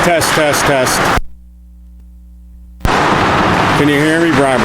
Test, test, test. Can you hear me, Bri?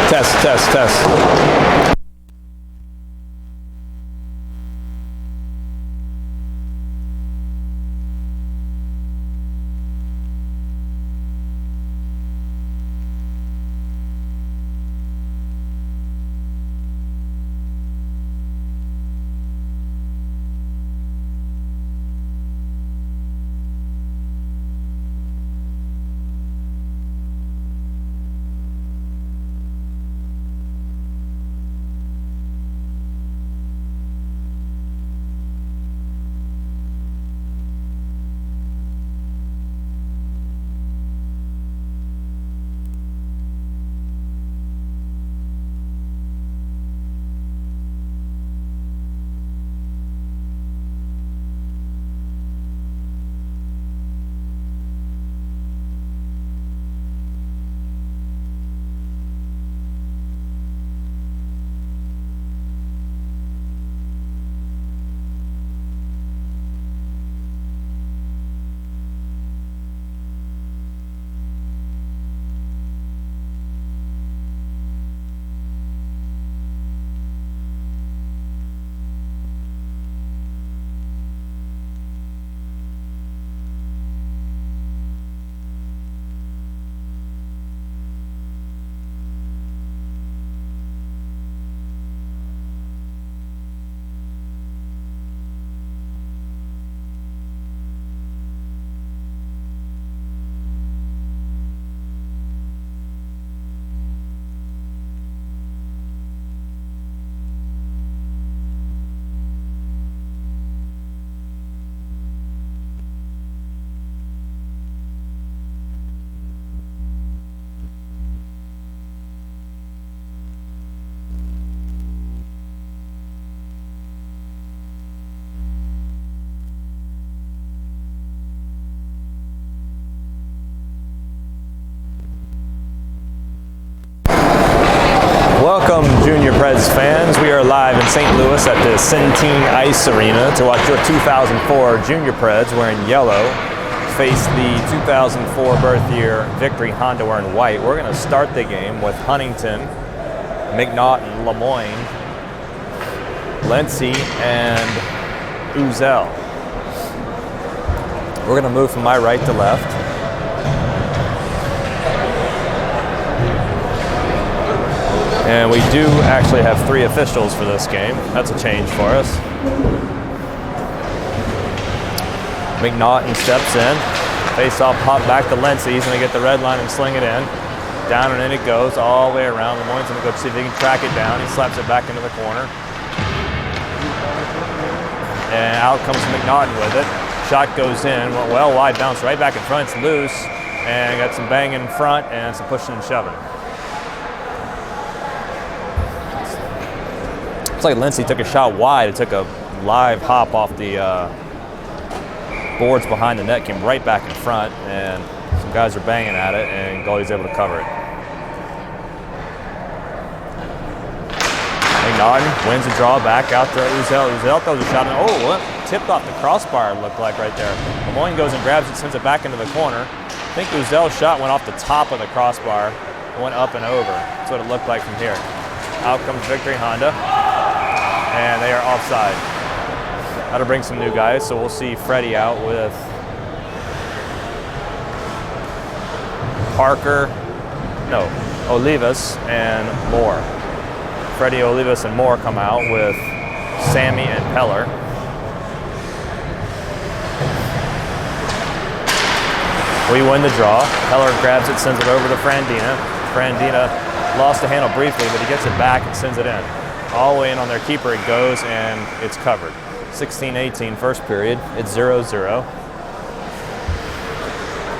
Test, test, test. Welcome, Junior Preds fans. We are live in St. Louis at the Centene Ice Arena to watch your 2004 Junior Preds wearing yellow face the 2004 birth year Victory Honda wearing white. We're going to start the game with Huntington, McNaughton, Lemoyne, Lency, and Uzel. We're going to move from my right to left. And we do actually have 3 officials for this game. That's a change for us. McNaughton steps in. Face-off pop back to Lency. He's going to get the red line and sling it in. Down and in it goes all the way around. Lemoyne's going to go see if he can track it down. He slaps it back into the corner. And out comes McNaughton with it. Shot goes in. Went well wide, bounced right back in front. It's loose. And got some bang in front and some pushing and shoving. Looks like Lency took a shot wide. It took a live hop off the boards behind the net, came right back in front, and some guys are banging at it, and goalie's able to cover it. McNaughton wins the draw back out to Uzel. Uzel throws a shot, and oh, tipped off the crossbar, it looked like right there. Lemoyne goes and grabs it, sends it back into the corner. I think Uzel's shot went off the top of the crossbar, went up and over. That's what it looked like from here. Out comes Victory Honda, and they are offside. That'll bring some new guys, so we'll see Freddie out with Olivas and Moore. Freddie, Olivas, and Moore come out with Sammy and Peller. We win the draw. Peller grabs it, sends it over to Frandina. Frandina lost the handle briefly, but he gets it back and sends it in. All the way in on their keeper it goes, and it's covered. 16-18 first period. It's 0-0.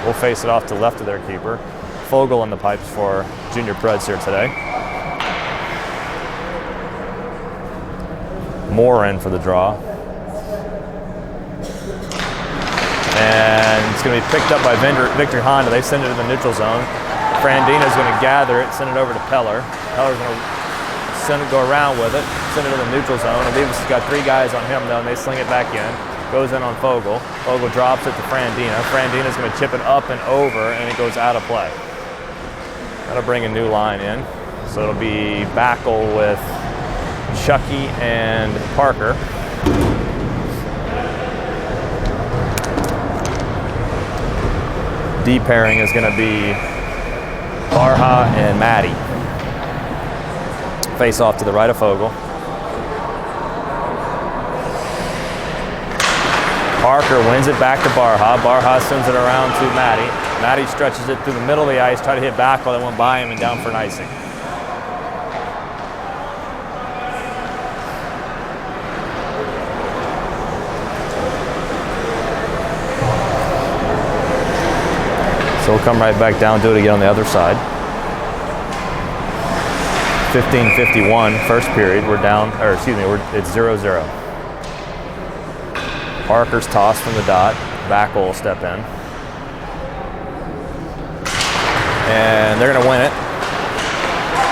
We'll face it off to the left of their keeper. Fogel in the pipes for Junior Preds here today. Moore in for the draw. And it's going to be picked up by Victory Honda. They send it to the neutral zone. Frandina's going to gather it, send it over to Peller. Peller's going to go around with it, send it to the neutral zone. Olivas has got 3 guys on him though, and they sling it back in. Goes in on Fogel. Fogel drops it to Frandina. Frandina's going to chip it up and over, and it goes out of play. That'll bring a new line in. So it'll be Backel with Chucky and Parker. D pairing is going to be Barha and Maddie. Face off to the right of Fogel. Parker wins it back to Barha. Barha sends it around to Maddie. Maddie stretches it through the middle of the ice, try to hit Backel, that went by him and down for an icing. So we'll come right back down, do it again on the other side. 15:51, first period. We're down, or excuse me, it's 0-0. Parker's tossed from the dot. Backel will step in. And they're going to win it.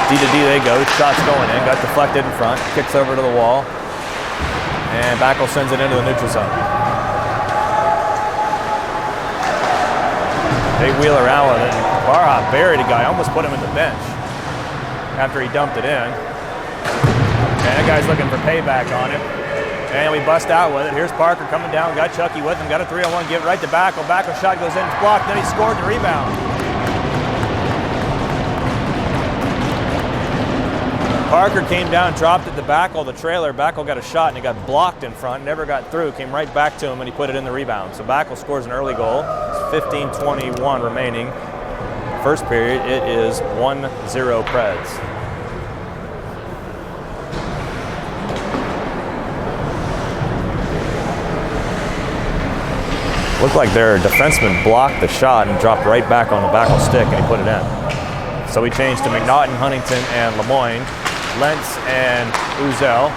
D to D they go. Shot's going in. Got deflected in front. Kicks over to the wall. And Backel sends it into the neutral zone. They wheel around with it. Barha buried a guy. Almost put him in the bench after he dumped it in. And that guy's looking for payback on it. And we bust out with it. Here's Parker coming down. Got Chucky with him. Got a 3-on-1. Give it right to Backel. Backel shot goes in. It's blocked. Then he scored the rebound. Parker came down, dropped it to Backel, the trailer. Backel got a shot and it got blocked in front. Never got through. Came right back to him and he put it in the rebound. So Backel scores an early goal. It's 15:21 remaining. First period, it is 1-0 Preds. Looked like their defenseman blocked the shot and dropped right back on the Backel stick and he put it in. So we changed to McNaughton, Huntington, and Lemoyne. Lentz and Uzel.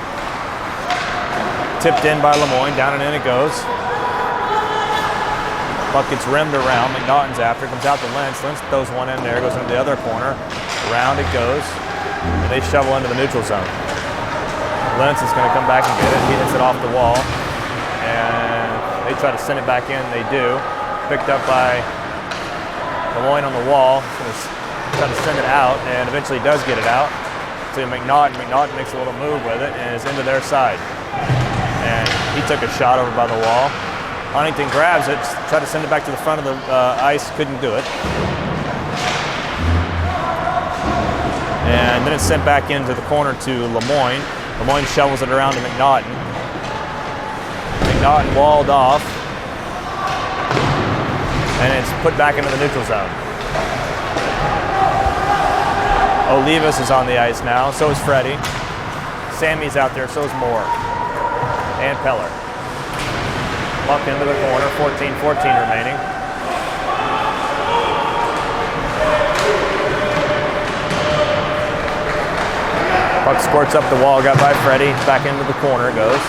Tipped in by Lemoyne, down and in it goes. Puck gets rimmed around, McNaughton's after, comes out to Lentz. Lentz throws one in there, goes into the other corner. Around it goes, and they shovel into the neutral zone. Lentz is gonna come back and get it. He hits it off the wall, and they try to send it back in, they do. Picked up by Lemoyne on the wall. He's gonna try to send it out, and eventually does get it out to McNaughton. McNaughton makes a little move with it, and is into their side. And he took a shot over by the wall. Huntington grabs it, tried to send it back to the front of the ice, couldn't do it. And then it's sent back into the corner to Lemoyne. Lemoyne shovels it around to McNaughton. McNaughton walled off. And it's put back into the neutral zone. Olivas is on the ice now, so is Freddie. Sammy's out there, so is Moore. And Peller. Puck into the corner, 14-14 remaining. Puck squirts up the wall, got by Freddie, back into the corner it goes.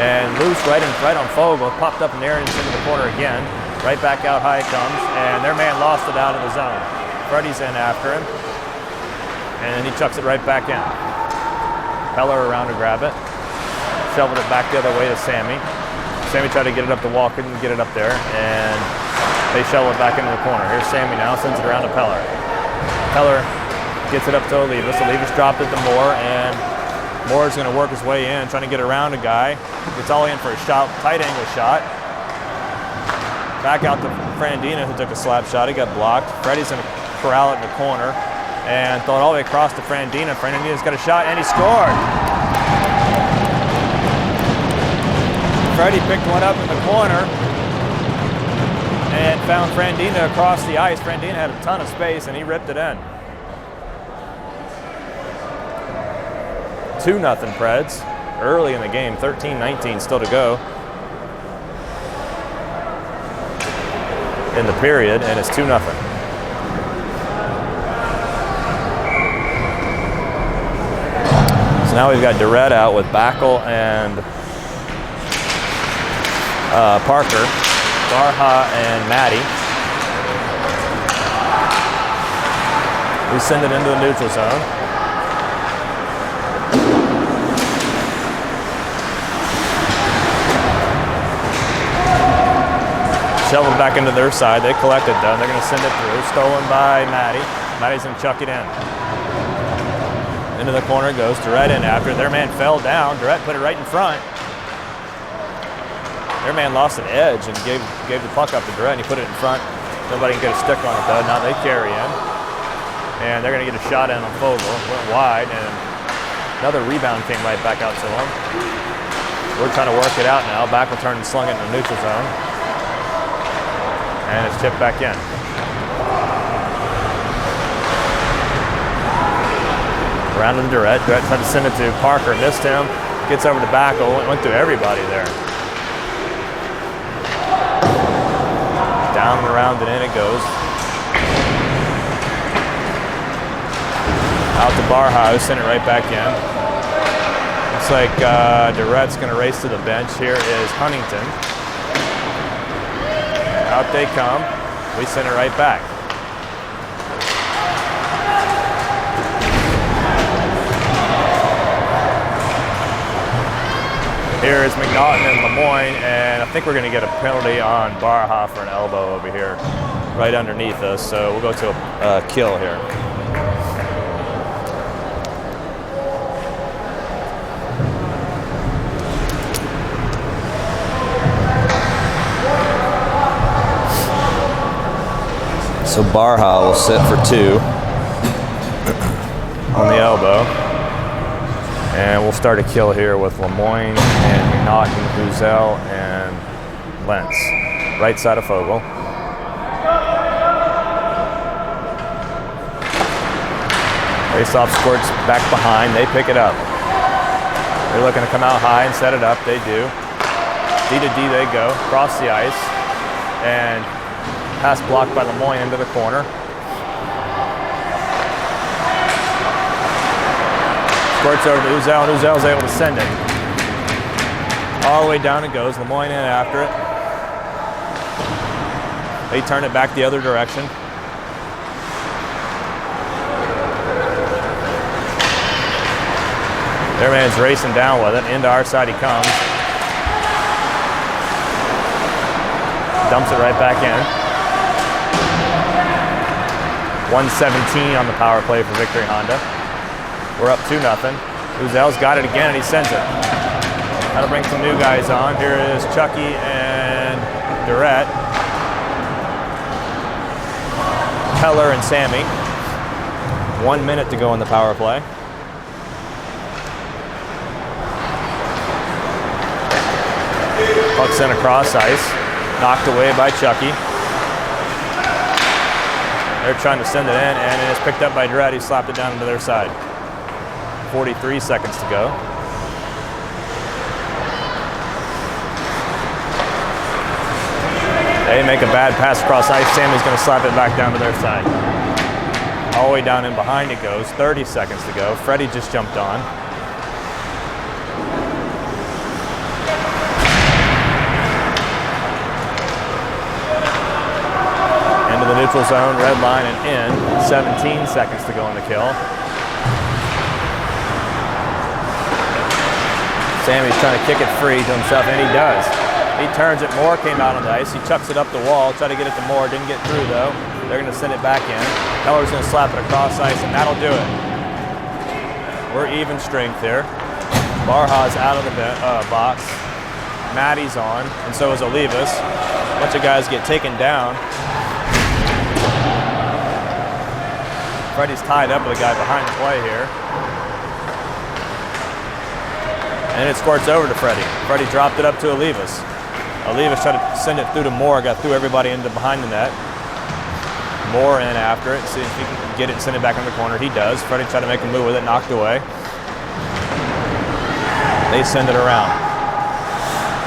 And loose right on Fogel, popped up in the air and into the corner again. Right back out high it comes, and their man lost it out of the zone. Freddie's in after him, and then he chucks it right back in. Peller around to grab it. Shoveled it back the other way to Sammy. Sammy tried to get it up the wall, couldn't get it up there, and they shovel it back into the corner. Here's Sammy now, sends it around to Peller. Peller gets it up to Olivas. Olivas dropped it to Moore, and Moore's going to work his way in, trying to get around a guy. Gets all in for a shot, tight angle shot. Back out to Frandina, who took a slap shot. He got blocked. Freddie's going to corral it in the corner and throw it all the way across to Frandina. Frandina's got a shot, and he scored. Freddie picked one up in the corner and found Frandina across the ice. Frandina had a ton of space, and he ripped it in. 2-0 Preds early in the game, 13-19 still to go in the period, and it's 2-0. So now we've got Durrett out with Backel and Parker, Barha and Maddie. We send it into the neutral zone. Shovel back into their side. They collect it though. They're going to send it through. Stolen by Maddie. Maddie's going to chuck it in. Into the corner it goes. Durrett in after. Their man fell down. Durrett put it right in front. Their man lost an edge and gave the puck up to Durrett, and he put it in front. Nobody can get a stick on it though. Now they carry in. And they're going to get a shot in on Fogel. Went wide, and another rebound came right back out to him. We're trying to work it out now. Back will turn and slung it in the neutral zone. And it's chipped back in. Around to Durrett. Durrett tried to send it to Parker, missed him. Gets over to Backel, went through everybody there. Down and around and in it goes. Out to Barhouse, send it right back in. Looks like Durrett's going to race to the bench. Here is Huntington. Out they come. We send it right back. Here is McNaughton and Lemoyne, and I think we're going to get a penalty on Barha for an elbow over here, right underneath us. So we'll go to a kill here. So Barha will sit for 2 on the elbow. And we'll start a kill here with Lemoyne and McNaughton, Huzel, and Lentz. Right side of Fogel. Face-off squirts back behind. They pick it up. They're looking to come out high and set it up. They do. D to D they go. Across the ice. And pass blocked by Lemoyne into the corner. Squirts over to Huzel, and Huzel's able to send it. All the way down it goes. Lemoyne in after it. They turn it back the other direction. Their man's racing down with it. Into our side he comes. Dumps it right back in. 1:17 on the power play for Victory Honda. We're up 2-0. Huzel's got it again, and he sends it. That'll bring some new guys on. Here is Chucky and Durrett. Peller and Sammy. 1 minute to go in the power play. Puck sent across ice. Knocked away by Chucky. They're trying to send it in, and it is picked up by Durrett. He slapped it down into their side. 43 seconds to go. They make a bad pass across ice. Sammy's going to slap it back down to their side. All the way down in behind it goes. 30 seconds to go. Freddie just jumped on. Into the neutral zone, red line, and in. 17 seconds to go in the kill. Sammy's trying to kick it free to himself, and he does. He turns it. Moore came out on the ice. He chucks it up the wall. Tried to get it to Moore. Didn't get through, though. They're going to send it back in. Peller's going to slap it across ice, and that'll do it. We're even strength here. Barha's out of the box. Maddie's on, and so is Olivas. A bunch of guys get taken down. Freddie's tied up with a guy behind the play here. And it squirts over to Freddie. Freddie dropped it up to Olivas. Olivas tried to send it through to Moore, got through everybody into behind the net. Moore in after it, see if he can get it and send it back in the corner. He does. Freddie tried to make a move with it, knocked away. They send it around.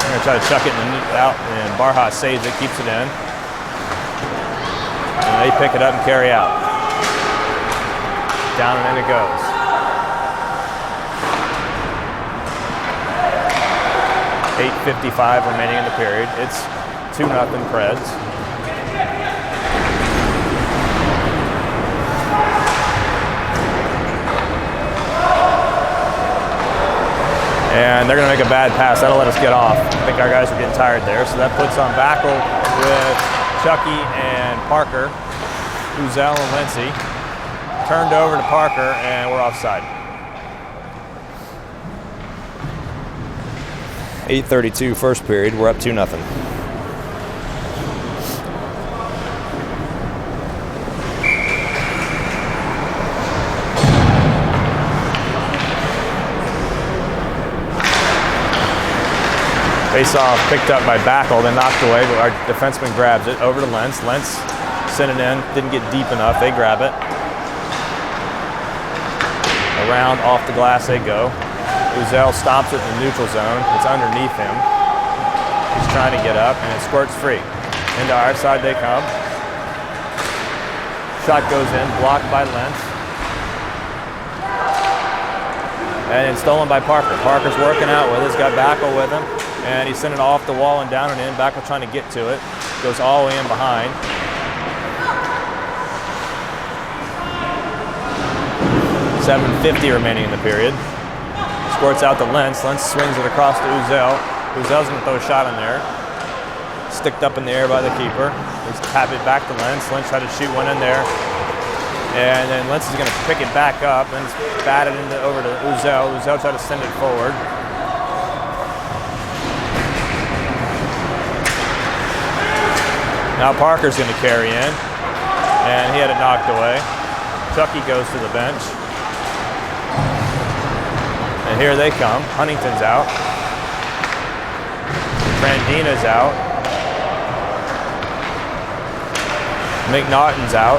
They're going to try to chuck it out, and Barha saves it, keeps it in. And they pick it up and carry out. Down and in it goes. .8:55 remaining in the period. It's 2-0 Preds. And they're going to make a bad pass. That'll let us get off. I think our guys are getting tired there. So that puts on Backel with Chucky and Parker. Uzel and Lindsay. Turned over to Parker, and we're offside. 8:32 first period. We're up 2-0. Face off picked up by Backel, then knocked away, but our defenseman grabs it over to Lentz. Lentz sent it in, didn't get deep enough. They grab it. Around off the glass they go. Uzel stops it in the neutral zone. It's underneath him. He's trying to get up, and it squirts free. Into our side they come. Shot goes in, blocked by Lentz. And it's stolen by Parker. Parker's working out with us, got Backel with him, and he sent it off the wall and down and in. Backel trying to get to it. Goes all the way in behind. .750 remaining in the period. Squirts out to Lentz. Lentz swings it across to Uzel. Uzel's going to throw a shot in there. Sticked up in the air by the keeper. He's tapped it back to Lentz. Lentz tried to shoot one in there. And then Lentz is going to pick it back up and bat it over to Uzel. Uzel tried to send it forward. Now Parker's going to carry in. And he had it knocked away. Chucky goes to the bench. And here they come. Huntington's out. Brandina's out. McNaughton's out.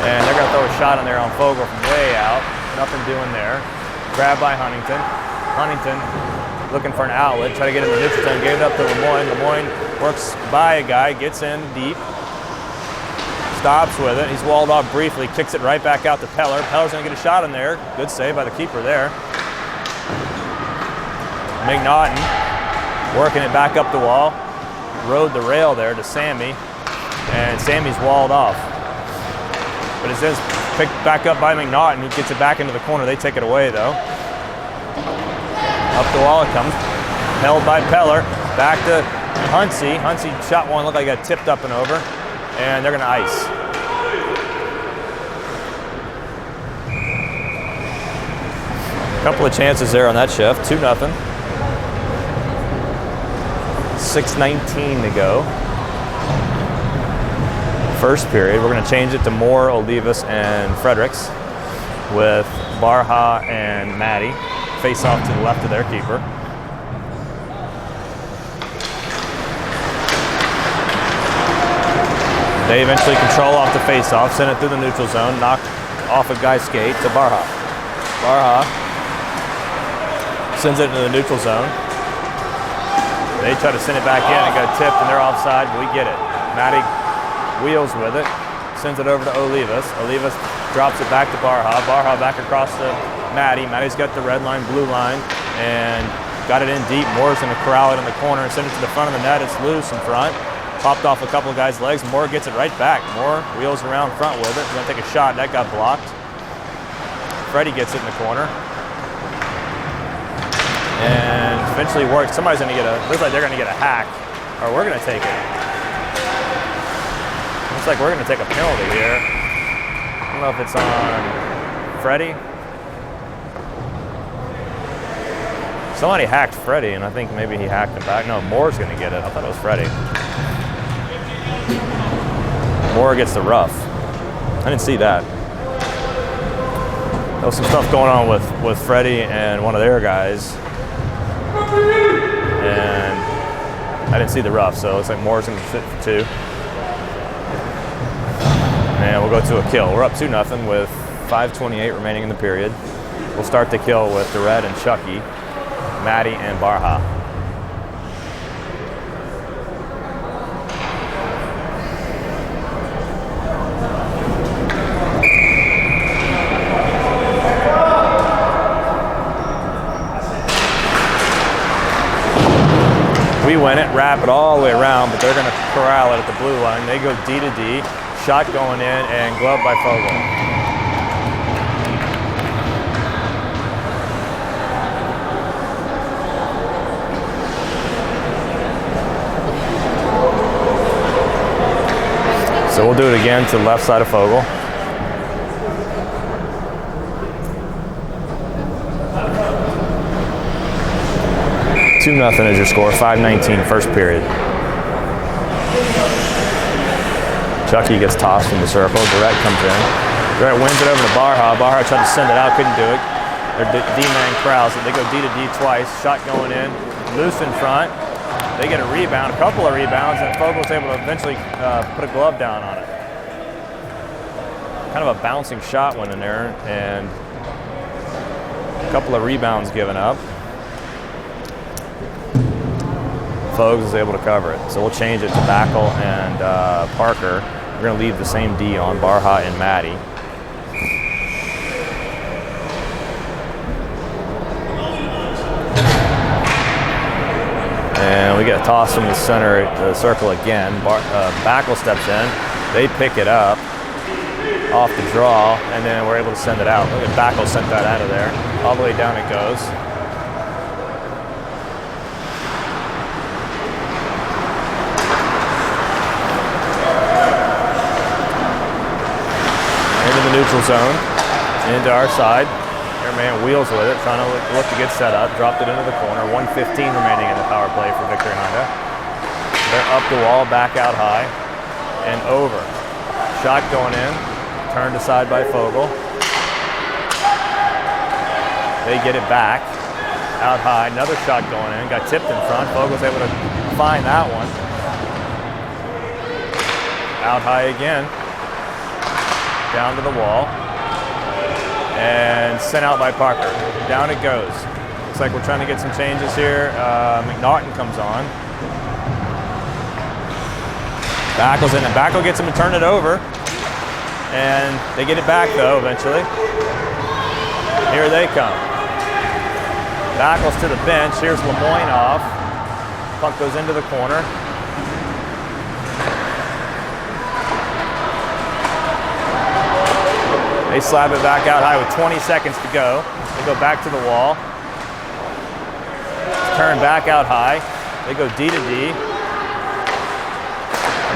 And they're going to throw a shot in there on Fogel from way out. Nothing doing there. Grabbed by Huntington. Huntington looking for an outlet. Try to get in the neutral zone. Gave it up to Lemoyne. Lemoyne works by a guy. Gets in deep. Stops with it. He's walled off briefly. Kicks it right back out to Peller. Peller's going to get a shot in there. Good save by the keeper there. McNaughton working it back up the wall. Rode the rail there to Sammy. And Sammy's walled off. But it says picked back up by McNaughton. He gets it back into the corner. They take it away though. Up the wall it comes. Held by Peller. Back to Hunsey. Hunsey shot one. Looked like it got tipped up and over. And they're going to ice. A couple of chances there on that shift. 2-0. 6:19 to go. First period. We're going to change it to Moore, Olivas, and Fredericks with Barha and Maddie. Face off to the left of their keeper. They eventually control off the face-off, send it through the neutral zone, knock off a guy's skate to Barha. Barha sends it into the neutral zone. They try to send it back in. It got tipped and they're offside, but we get it. Maddie wheels with it, sends it over to Olivas. Olivas drops it back to Barha. Barha back across to Maddie. Maddie's got the red line, blue line, and got it in deep. Moore's going to corral it in the corner and send it to the front of the net. It's loose in front. Popped off a couple of guys' legs. Moore gets it right back. Moore wheels around front with it. He's going to take a shot. That got blocked. Freddie gets it in the corner. And eventually work. Somebody's gonna get looks like they're gonna get a hack, or we're gonna take it. Looks like we're gonna take a penalty here. I don't know if it's on Freddie. Somebody hacked Freddie, and I think maybe he hacked him back. No, Moore's gonna get it. I thought it was Freddie. Moore gets the rough. I didn't see that. There was some stuff going on with Freddie and one of their guys. And I didn't see the rough, so it looks like Moore's gonna fit for 2. And we'll go to a kill. We're up 2-0 with 5:28 remaining in the period. We'll start the kill with the Red and Chucky, Maddie and Barha. We win it, wrap it all the way around, but they're going to corral it at the blue line. They go D to D, shot going in, and glove by Fogel. So we'll do it again to the left side of Fogel. Nothing is your score, 5:19 first period. Chucky gets tossed from the circle, Barrett comes in. Barrett wins it over to Barha. Barha tried to send it out, couldn't do it. Their D-man corrals it. They go D to D twice, shot going in, loose in front. They get a rebound, a couple of rebounds, and Fogel's able to eventually put a glove down on it. Kind of a bouncing shot went in there, and a couple of rebounds given up. Fogues is able to cover it. So we'll change it to Backel and Parker. We're going to leave the same D on Barha and Maddie. And we get a toss from the center, the circle again. Backel steps in. They pick it up off the draw, and then we're able to send it out. Look at Backel sent that out of there. All the way down it goes. Neutral zone into our side. Their man wheels with it, trying to look to get set up. Dropped it into the corner. 1:15 remaining in the power play for Victory Honda. They're up the wall, back out high, and over. Shot going in, turned aside by Fogel. They get it back, out high. Another shot going in, got tipped in front. Fogel's able to find that one. Out high again. Down to the wall, and sent out by Parker. Down it goes. Looks like we're trying to get some changes here. McNaughton comes on. Backel's in, and Backel gets him to turn it over, and they get it back though eventually. Here they come. Backel's to the bench. Here's Lemoyne off. Puck goes into the corner. They slap it back out high with 20 seconds to go. They go back to the wall. Turn back out high. They go D to D.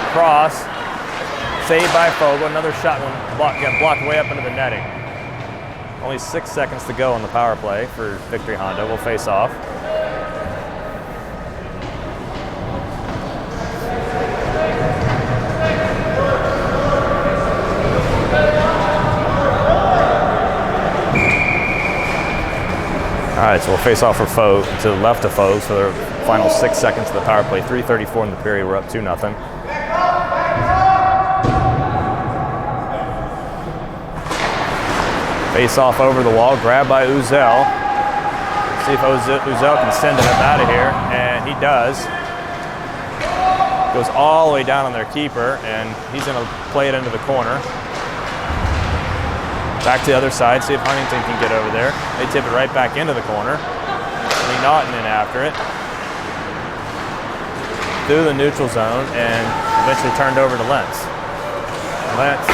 Across. Saved by Fogel. Another shot got blocked way up into the netting. Only 6 seconds to go on the power play for Victory Honda. We'll face off. All right, so we'll face off for Fogue to the left of Fogue for the final 6 seconds of the power play. 3:34 in the period. We're up 2-0. Face off over the wall, grabbed by Uzel. See if Uzel can send it up out of here, and he does. Goes all the way down on their keeper, and he's going to play it into the corner. Back to the other side, see if Huntington can get over there. They tip it right back into the corner. McNaughton in after it. Through the neutral zone and eventually turned over to Lentz. Lentz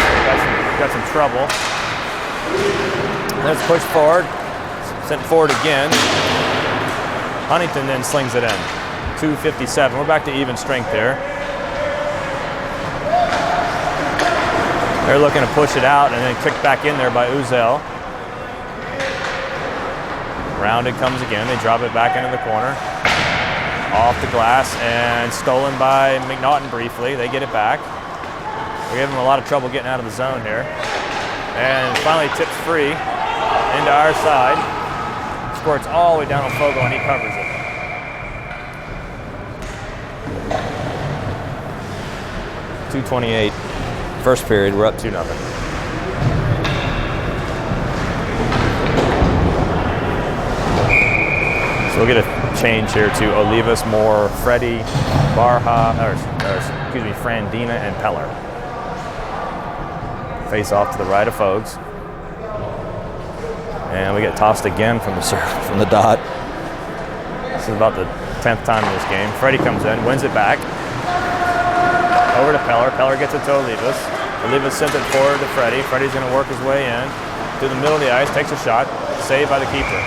got some trouble. Lentz pushed forward, sent forward again. Huntington then slings it in. 257. We're back to even strength there. They're looking to push it out and then kicked back in there by Uzel. Rounded comes again. They drop it back into the corner. Off the glass and stolen by McNaughton briefly. They get it back. We gave them a lot of trouble getting out of the zone here. And finally tips free into our side. Squirts all the way down on Fogle and he covers it. .228. First period, we're up 2-0. So we'll get a change here to Olivas, Moore, Freddie, Frandina, and Peller. Face off to the right of Fogues. And we get tossed again from the dot. This is about the 10th time in this game. Freddie comes in, wins it back. Over to Peller. Peller gets it to Olivas. Olivas sends it forward to Freddie. Freddie's going to work his way in to the middle of the ice, takes a shot, saved by the keeper.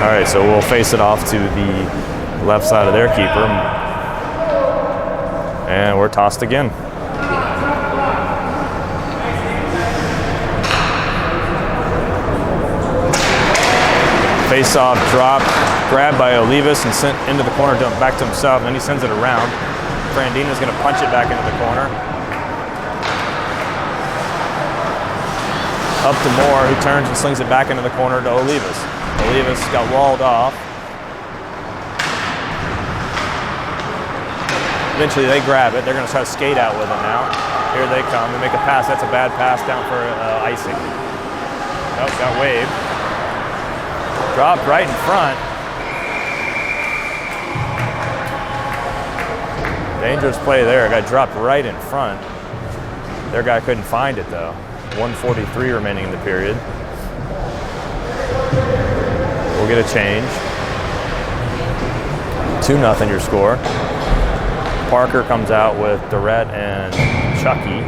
All right, so we'll face it off to the left side of their keeper. And we're tossed again. Face-off drop, grabbed by Olivas and sent into the corner, dumped back to himself, and then he sends it around. Frandina's going to punch it back into the corner. Up to Moore, who turns and slings it back into the corner to Olivas. Olivas got walled off. Eventually they grab it. They're going to try to skate out with it now. Here they come. They make a pass. That's a bad pass down for icing. Nope, got waved. Dropped right in front. Dangerous play there. Got dropped right in front. Their guy couldn't find it though. 1:43 remaining in the period. We'll get a change. 2-0 your score. Parker comes out with Durrett and Chucky.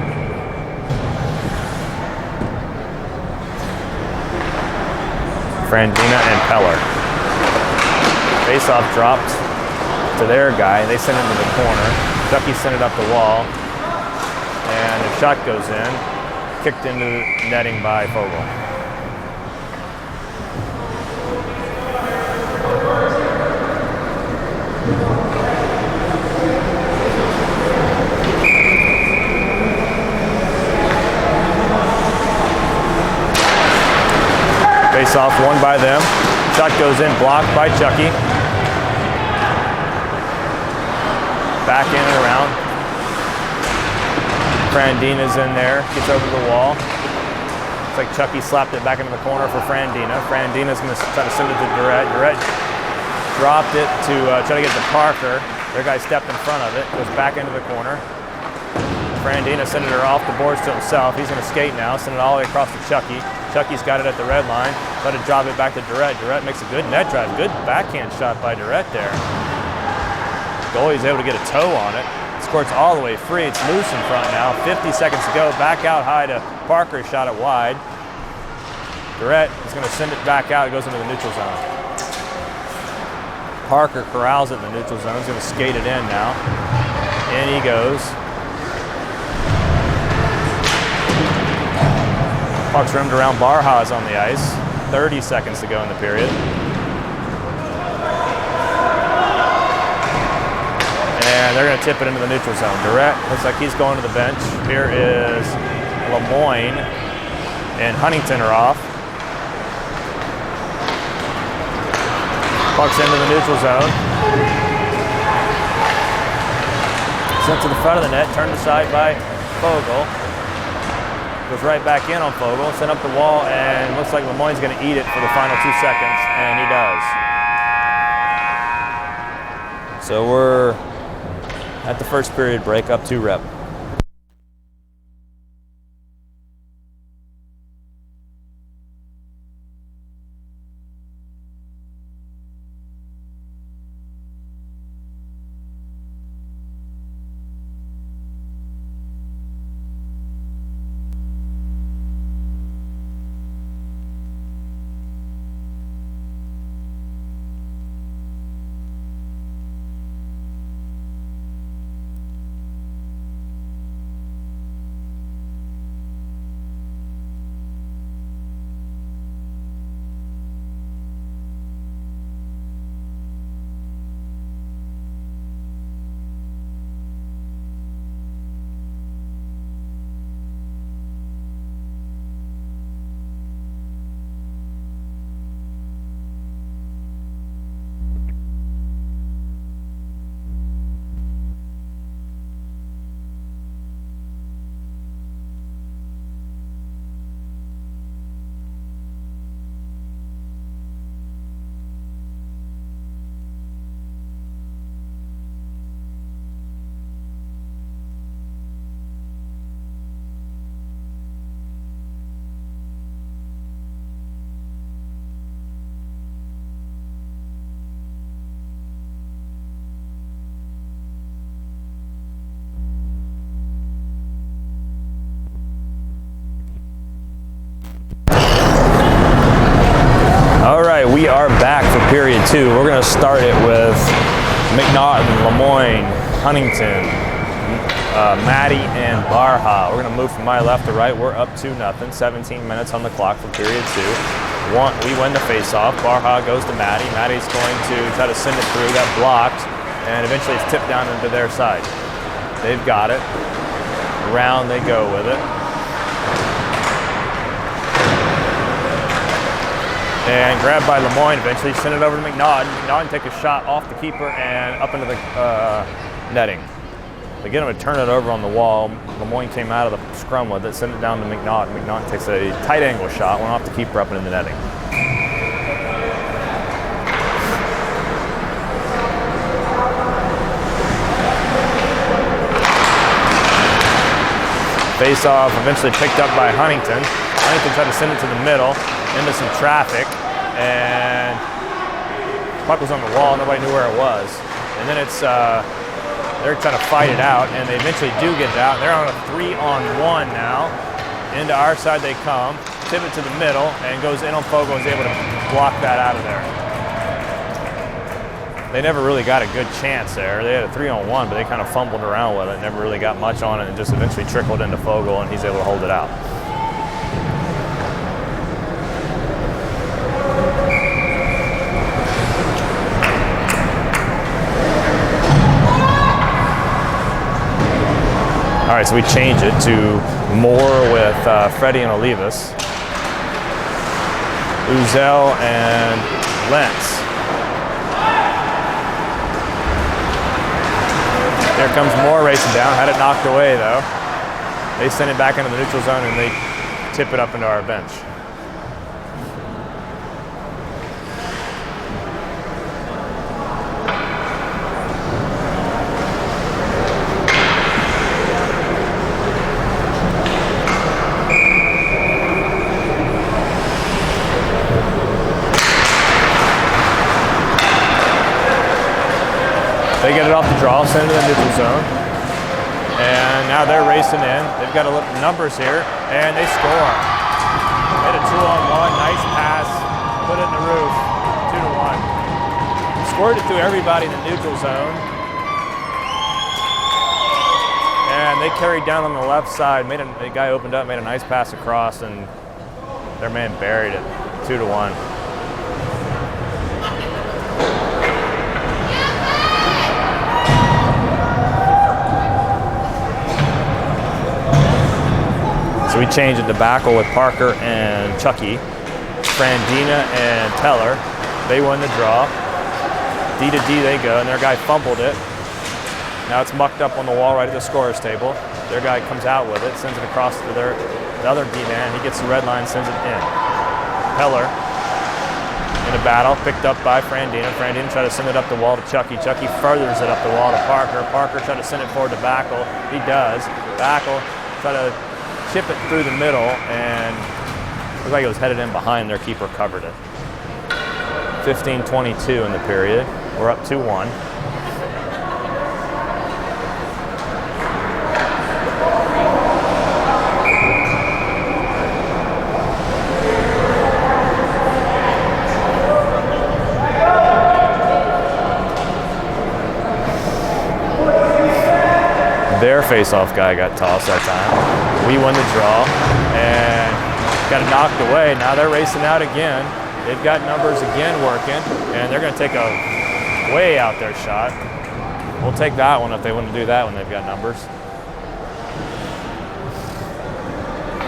Frandina and Peller. Face-off dropped to their guy. They send it to the corner. Chucky sent it up the wall. And the shot goes in. Kicked into netting by Fogle. Face off, won by them. Shot goes in, blocked by Chucky. Back in and around. Frandina's in there, gets over the wall. Looks like Chucky slapped it back into the corner for Frandina. Frandina's going to try to send it to Durrett. Durrett dropped it to try to get it to Parker. Their guy stepped in front of it, goes back into the corner. Frandina sent it off the boards to himself. He's going to skate now, send it all the way across to Chucky. Chucky's got it at the red line. Try to drop it back to Durrett. Durrett makes a good net drive. Good backhand shot by Durrett there. Goalie's able to get a toe on it. Squirts all the way free. It's loose in front now. 50 seconds to go. Back out high to Parker. Shot it wide. Durrett is going to send it back out. It goes into the neutral zone. Parker corrals it in the neutral zone. He's going to skate it in now. In he goes. Puck's rimmed around Barha's on the ice. 30 seconds to go in the period. And they're going to tip it into the neutral zone. Durrett looks like he's going to the bench. Here is Lemoyne and Huntington are off. Puck's into the neutral zone. Sent to the front of the net, turned aside by Fogle. Goes right back in on Fogle, sent up the wall, and looks like Lemoyne's going to eat it for the final 2 seconds, and he does. So we're at the first period break, up 2-rep. 2. We're going to start it with McNaughton, Lemoyne, Huntington, Maddie, and Barha. We're going to move from my left to right. We're up 2-0. 17 minutes on the clock for period 2. We win the face-off. Barha goes to Maddie. Maddie's going to try to send it through. Got blocked, and eventually it's tipped down into their side. They've got it. Around they go with it. And grabbed by Lemoyne eventually. Send it over to McNaughton. McNaughton take a shot off the keeper and up into the netting. They get him to turn it over on the wall. Lemoyne came out of the scrum with it, sent it down to McNaughton. McNaughton takes a tight angle shot, went off the keeper up into the netting. Face off eventually picked up by Huntington. Huntington tried to send it to the middle into some traffic, and puck was on the wall. Nobody knew where it was. And then it's they're trying to fight it out, and they eventually do get it out. They're on a 3-on-1 now. Into our side they come, tip it to the middle, and goes in on Fogle and is able to block that out of there. They never really got a good chance there. They had a 3-on-1, but they kind of fumbled around with it, never really got much on it, and just eventually trickled into Fogle, and he's able to hold it out. All right, so we change it to Moore with Freddie and Olivas. Uzel and Lentz. There comes Moore racing down. Had it knocked away, though. They send it back into the neutral zone, and they tip it up into our bench. They get it off the draw, send it in the neutral zone. And now they're racing in. They've got a look at the numbers here, and they score. Hit a 2-on-1, nice pass, put it in the roof, 2-1. Scored it through everybody in the neutral zone. And they carried down on the left side, the guy opened up, made a nice pass across, and their man buried it, 2-1. So we change it to Backle with Parker and Chucky. Frandina and Teller. They won the draw. D to D they go, and their guy fumbled it. Now it's mucked up on the wall right at the scorer's table. Their guy comes out with it, sends it across to the other D-man. He gets the red line, sends it in. Teller in a battle, picked up by Frandina. Frandina tried to send it up the wall to Chucky. Chucky furthers it up the wall to Parker. Parker tried to send it forward to Backle. He does. Backle tried to chip it through the middle, and looked like it was headed in behind. Their keeper covered it. 15-22 in the period. We're up 2-1. Their face-off guy got tossed that time. We won the draw and got it knocked away. Now they're racing out again. They've got numbers again working, and they're going to take a way out there shot. We'll take that one if they want to do that when they've got numbers.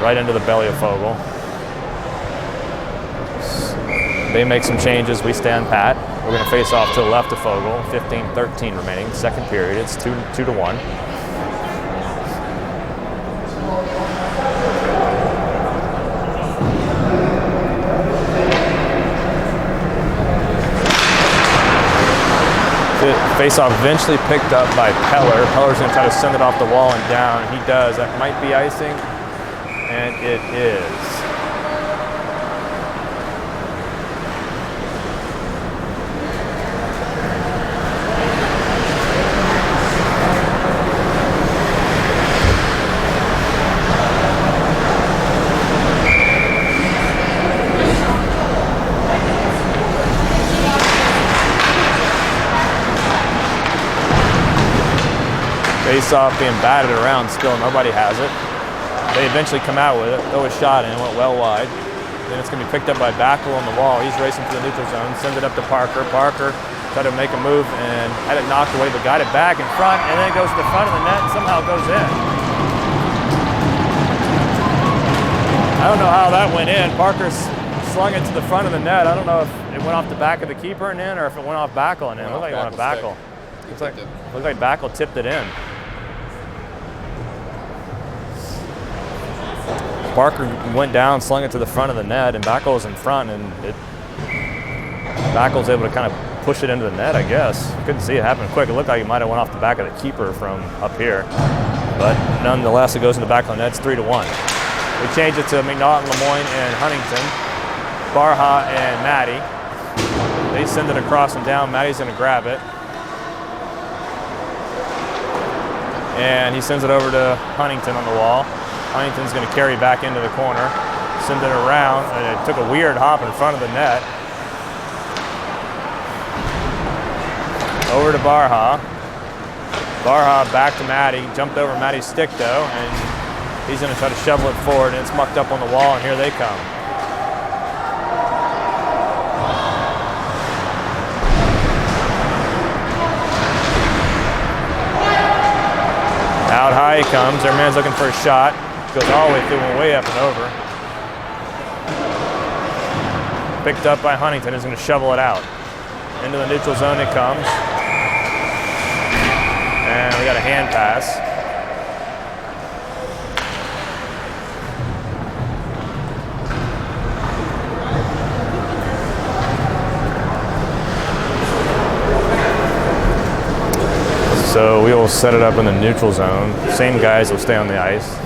Right into the belly of Fogle. They make some changes. We stand pat. We're going to face off to the left of Fogle. 15-13 remaining. Second period. It's 2-1. Face-off eventually picked up by Peller. Peller's going to try to send it off the wall and down. He does. That might be icing, and it is. Face-off being batted around still. Nobody has it. They eventually come out with it. Throw a shot in. Went well wide. Then it's going to be picked up by Backel on the wall. He's racing to the neutral zone. Sends it up to Parker. Parker tried to make a move and had it knocked away, but got it back in front, and then it goes to the front of the net and somehow goes in. I don't know how that went in. Parker slung it to the front of the net. I don't know if it went off the back of the keeper and in, or if it went off Backel and in. It looked like it went off Backel. Looked like Backel tipped it in. Parker went down, slung it to the front of the net, and Backel was in front, and Backel was able to kind of push it into the net, I guess. Couldn't see it happen quick. It looked like it might have went off the back of the keeper from up here. But nonetheless, it goes in the back of the net. It's 3-1. We change it to McNaughton, Lemoyne, and Huntington. Barha and Maddie. They send it across and down. Maddie's going to grab it. And he sends it over to Huntington on the wall. Huntington's going to carry back into the corner, send it around, and it took a weird hop in front of the net. Over to Barha. Barha back to Maddie, jumped over Maddie's stick though, and he's going to try to shovel it forward, and it's mucked up on the wall, and here they come. Out high he comes, their man's looking for a shot. Goes all the way through and way up and over. Picked up by Huntington, is going to shovel it out. Into the neutral zone it comes. And we got a hand pass. So we will set it up in the neutral zone. Same guys will stay on the ice.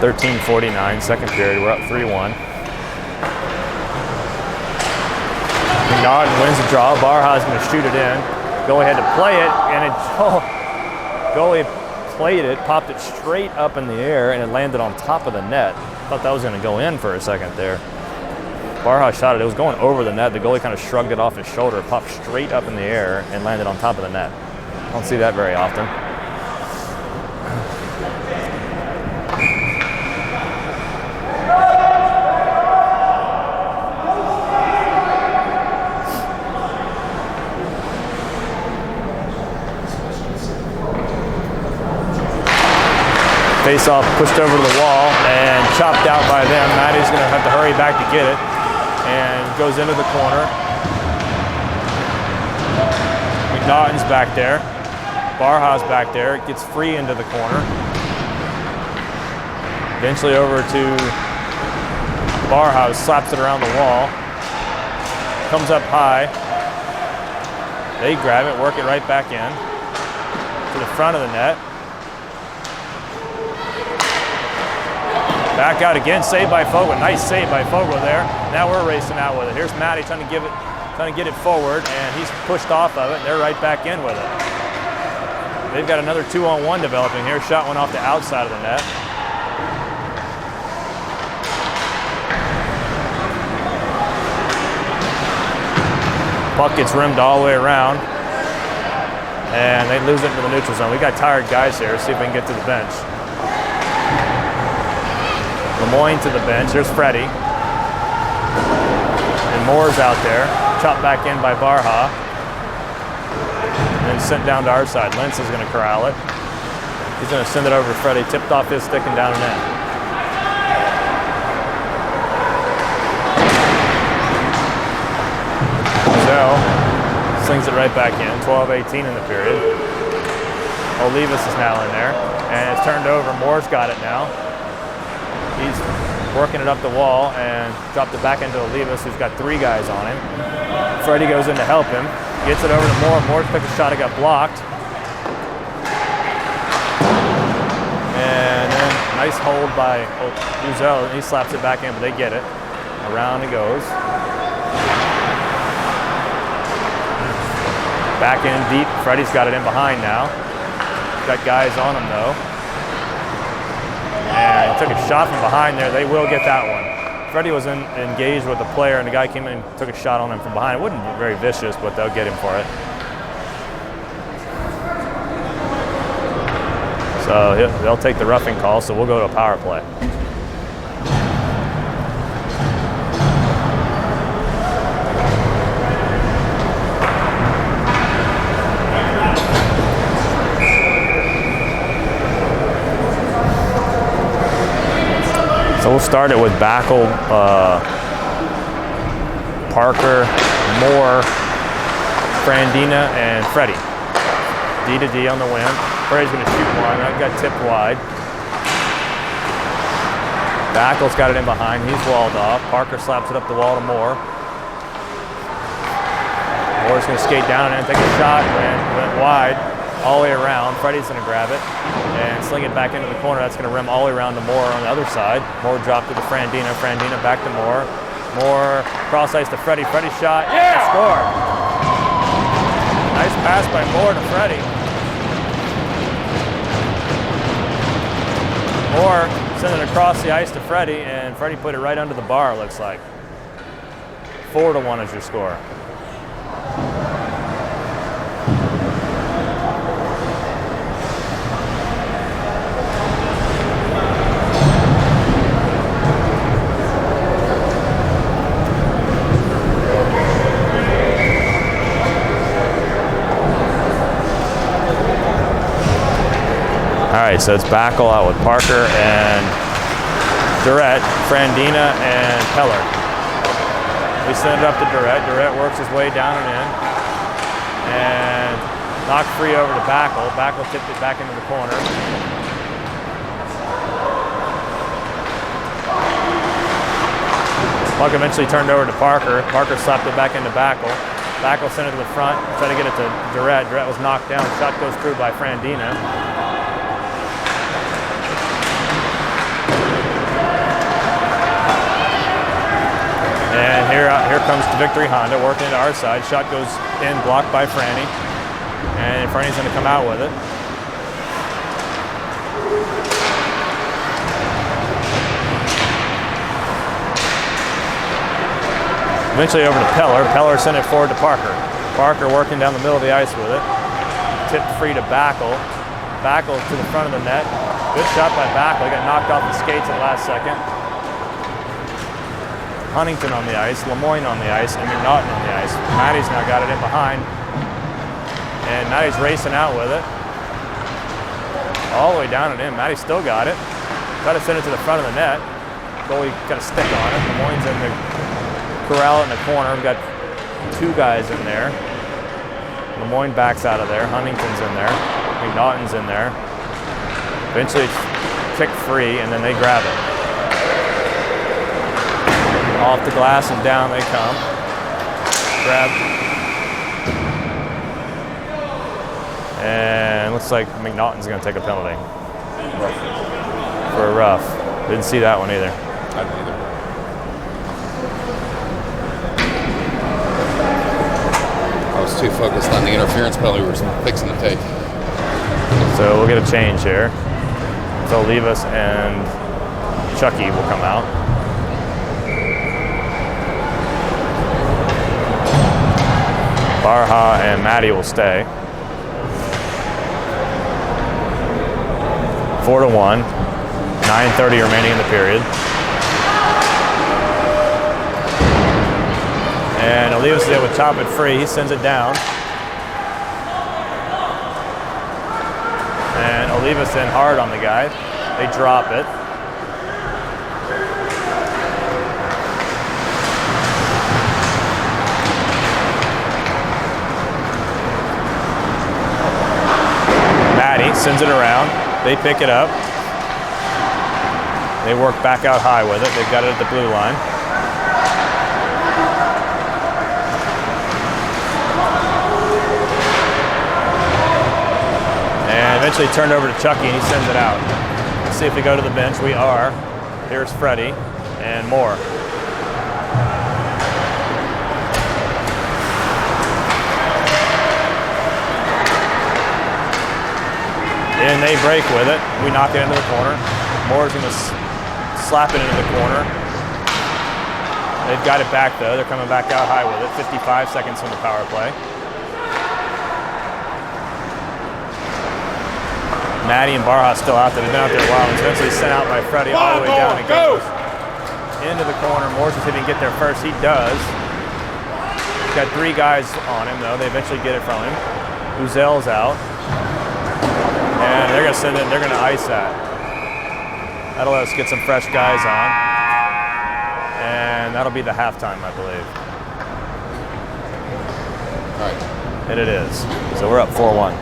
13:49, second period. We're up 3-1. McNaughton wins the draw. Barha's going to shoot it in. Goalie had to play it, and goalie played it, popped it straight up in the air, and it landed on top of the net. Thought that was going to go in for a second there. Barha shot it. It was going over the net. The goalie kind of shrugged it off his shoulder, popped straight up in the air, and landed on top of the net. I don't see that very often. Face-off pushed over to the wall and chopped out by them. Maddie's going to have to hurry back to get it, and goes into the corner. McNaughton's back there. Barha's back there. It gets free into the corner. Eventually over to Barha, slaps it around the wall. Comes up high. They grab it, work it right back in to the front of the net. Back out again, saved by Fogel. Nice save by Fogel there. Now we're racing out with it. Here's Maddie trying to get it forward, and he's pushed off of it, and they're right back in with it. They've got another 2-on-1 developing here. Shot went off the outside of the net. Puck gets rimmed all the way around, and they lose it into the neutral zone. We got tired guys here. See if we can get to the bench. Lemoyne to the bench. Here's Freddie. And Moore's out there. Chopped back in by Barha. And then sent down to our side. Lentz is going to corral it. He's going to send it over to Freddie. Tipped off his stick and down and in. Zell slings it right back in. 12:18 in the period. Olivas is now in there. And it's turned over. Moore's got it now. He's working it up the wall and dropped it back into Olivas, who's got 3 guys on him. Freddie goes in to help him. Gets it over to Moore. Moore took a shot. It got blocked. And then nice hold by Uzel. He slaps it back in, but they get it. Around it goes. Back in deep. Freddie's got it in behind now. Got guys on him though. And he took a shot from behind there. They will get that one. Freddie was engaged with the player, and the guy came in and took a shot on him from behind. It wasn't very vicious, but they'll get him for it. So they'll take the roughing call, so we'll go to a power play. So we'll start it with Backel, Parker, Moore, Frandina, and Freddie. D to D on the win. Freddie's going to shoot one. That got tipped wide. Backel's got it in behind. He's walled off. Parker slaps it up the wall to Moore. Moore's going to skate down and take a shot, and went wide all the way around. Freddie's going to grab it and sling it back into the corner. That's going to rim all the way around to Moore on the other side. Moore dropped it to Frandina. Frandina back to Moore. Moore cross ice to Freddie. Freddie shot. Yeah! Scored. Nice pass by Moore to Freddie. Moore sent it across the ice to Freddie, and Freddie put it right under the bar, it looks like. 4-1 is your score. All right, so it's Backel out with Parker and Durrett, Frandina, and Peller. We send it up to Durrett. Durrett works his way down and in. And knocked free over to Backel. Backel tipped it back into the corner. Puck eventually turned over to Parker. Parker slapped it back into Backel. Backel sent it to the front, tried to get it to Durrett. Durrett was knocked down. Shot goes through by Frandina. And here comes the Victory Honda working into our side. Shot goes in, blocked by Franny. And Franny's going to come out with it. Eventually over to Peller. Peller sent it forward to Parker. Parker working down the middle of the ice with it. Tipped free to Backel. Backel to the front of the net. Good shot by Backel. He got knocked off the skates at the last second. Huntington on the ice, Lemoyne on the ice, and McNaughton on the ice. Matty's now got it in behind. And Matty's racing out with it. All the way down and in. Matty still got it. Try to send it to the front of the net. Goalie got a stick on it. Lemoyne's in the corral in the corner. We've got two guys in there. Lemoyne backs out of there. Huntington's in there. McNaughton's in there. Eventually it's kicked free, and then they grab it. Off the glass and down they come. Grab. And looks like McNaughton's going to take a penalty. For a rough. Didn't see that one either. I didn't either. I was too focused on the interference penalty we were fixing to take. So we'll get a change here. So Levis and Chucky will come out. Barha and Matty will stay. 4-1. 9:30 remaining in the period. And Olivas is able to chop it free. He sends it down. And Olivas in hard on the guy. They drop it. Sends it around. They pick it up. They work back out high with it. They've got it at the blue line. And eventually turned over to Chucky, and he sends it out. Let's see if we go to the bench. We are. Here's Freddie and Moore. And they break with it. We knock it into the corner. Moore's going to slap it into the corner. They've got it back though. They're coming back out high with it. 55 seconds on the power play. Maddie and Barha still out there. They've been out there a while. He's eventually sent out by Freddie all the way down and goes into the corner. Morris is hitting get there first. He does. He's got 3 guys on him though. They eventually get it from him. Uzel's out. And they're gonna send it, they're gonna ice that. That'll let us get some fresh guys on. And that'll be the halftime, I believe. All right. And it is. So we're up 4-1.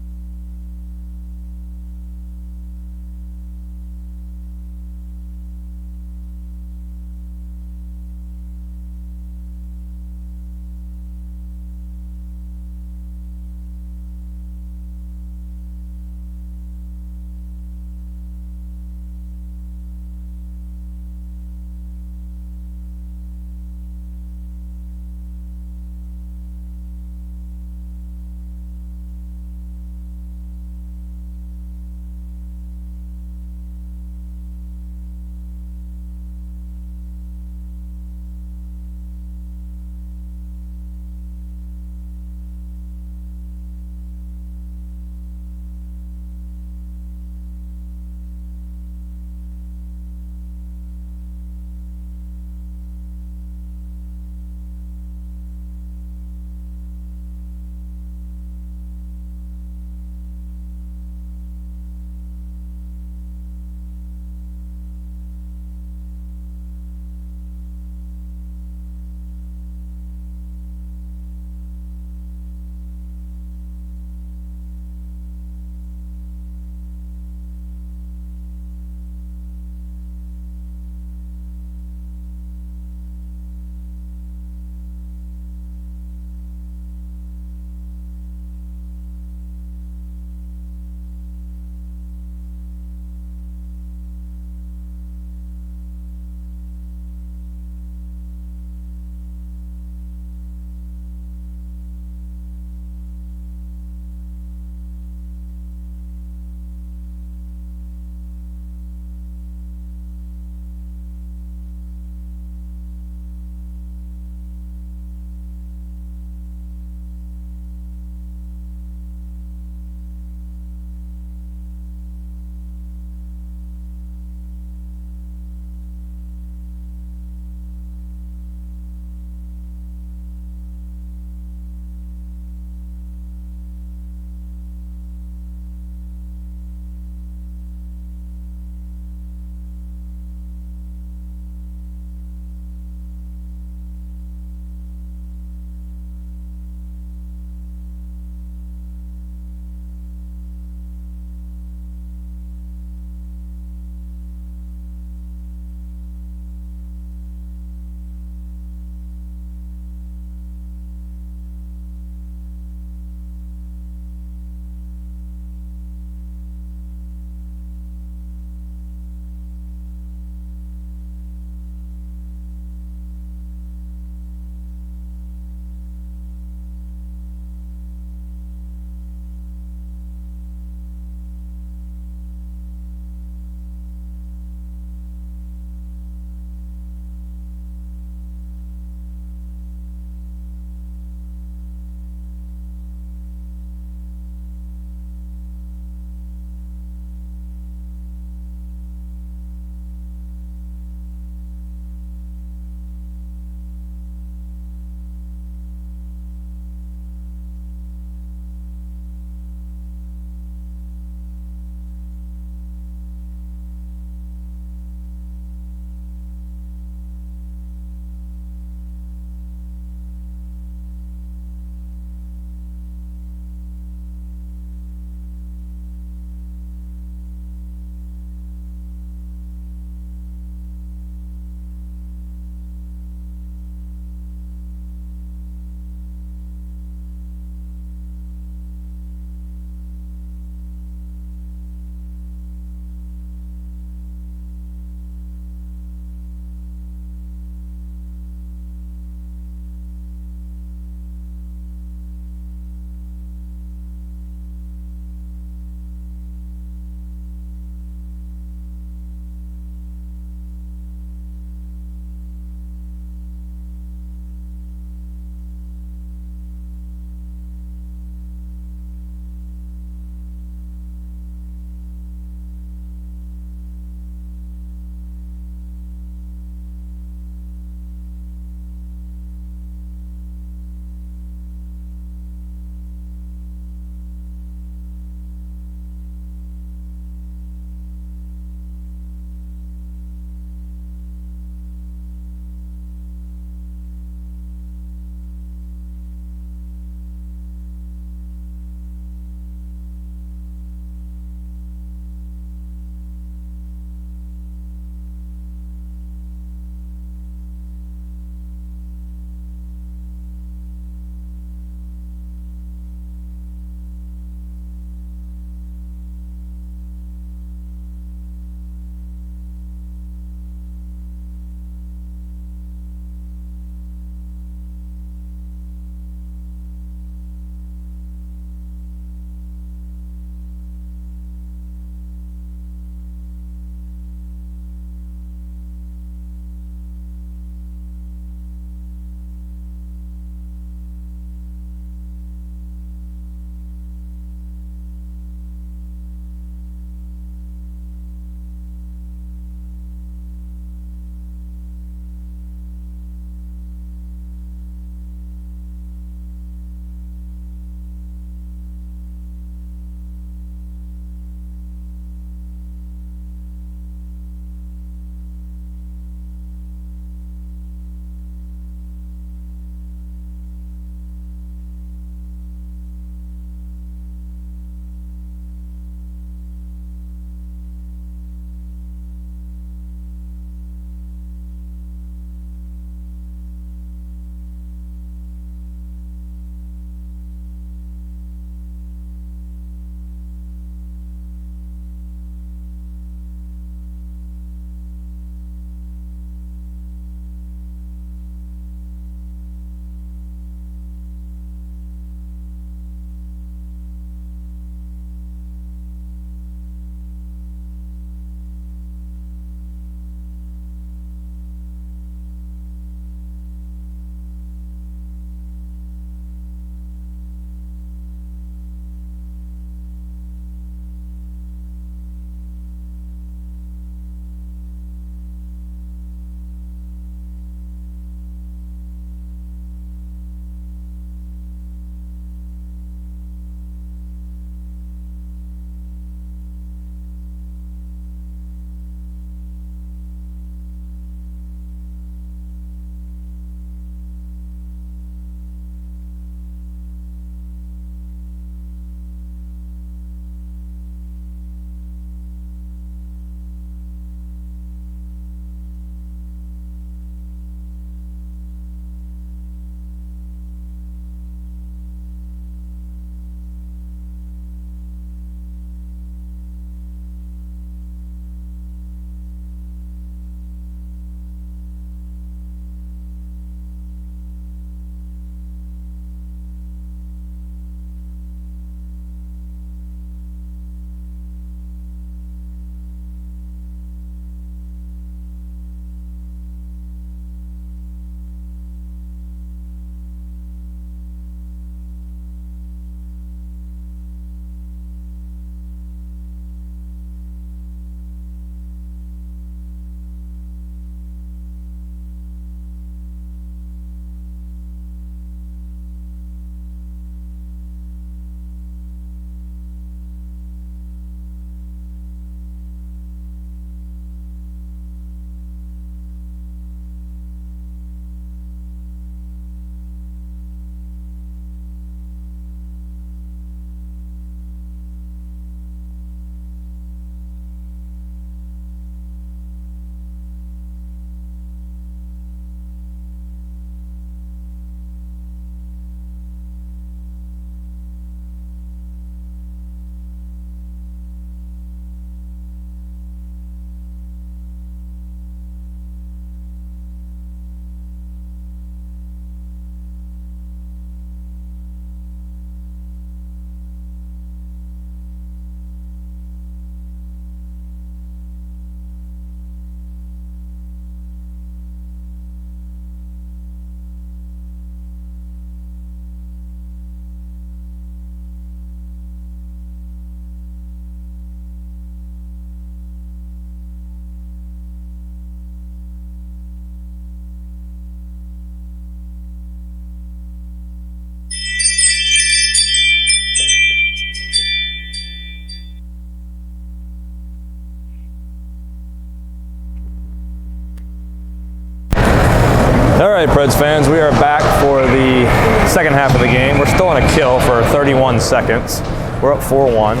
right, Preds fans, we are back for the second half of the game. We're still on a kill for 31 seconds. We're up 4-1.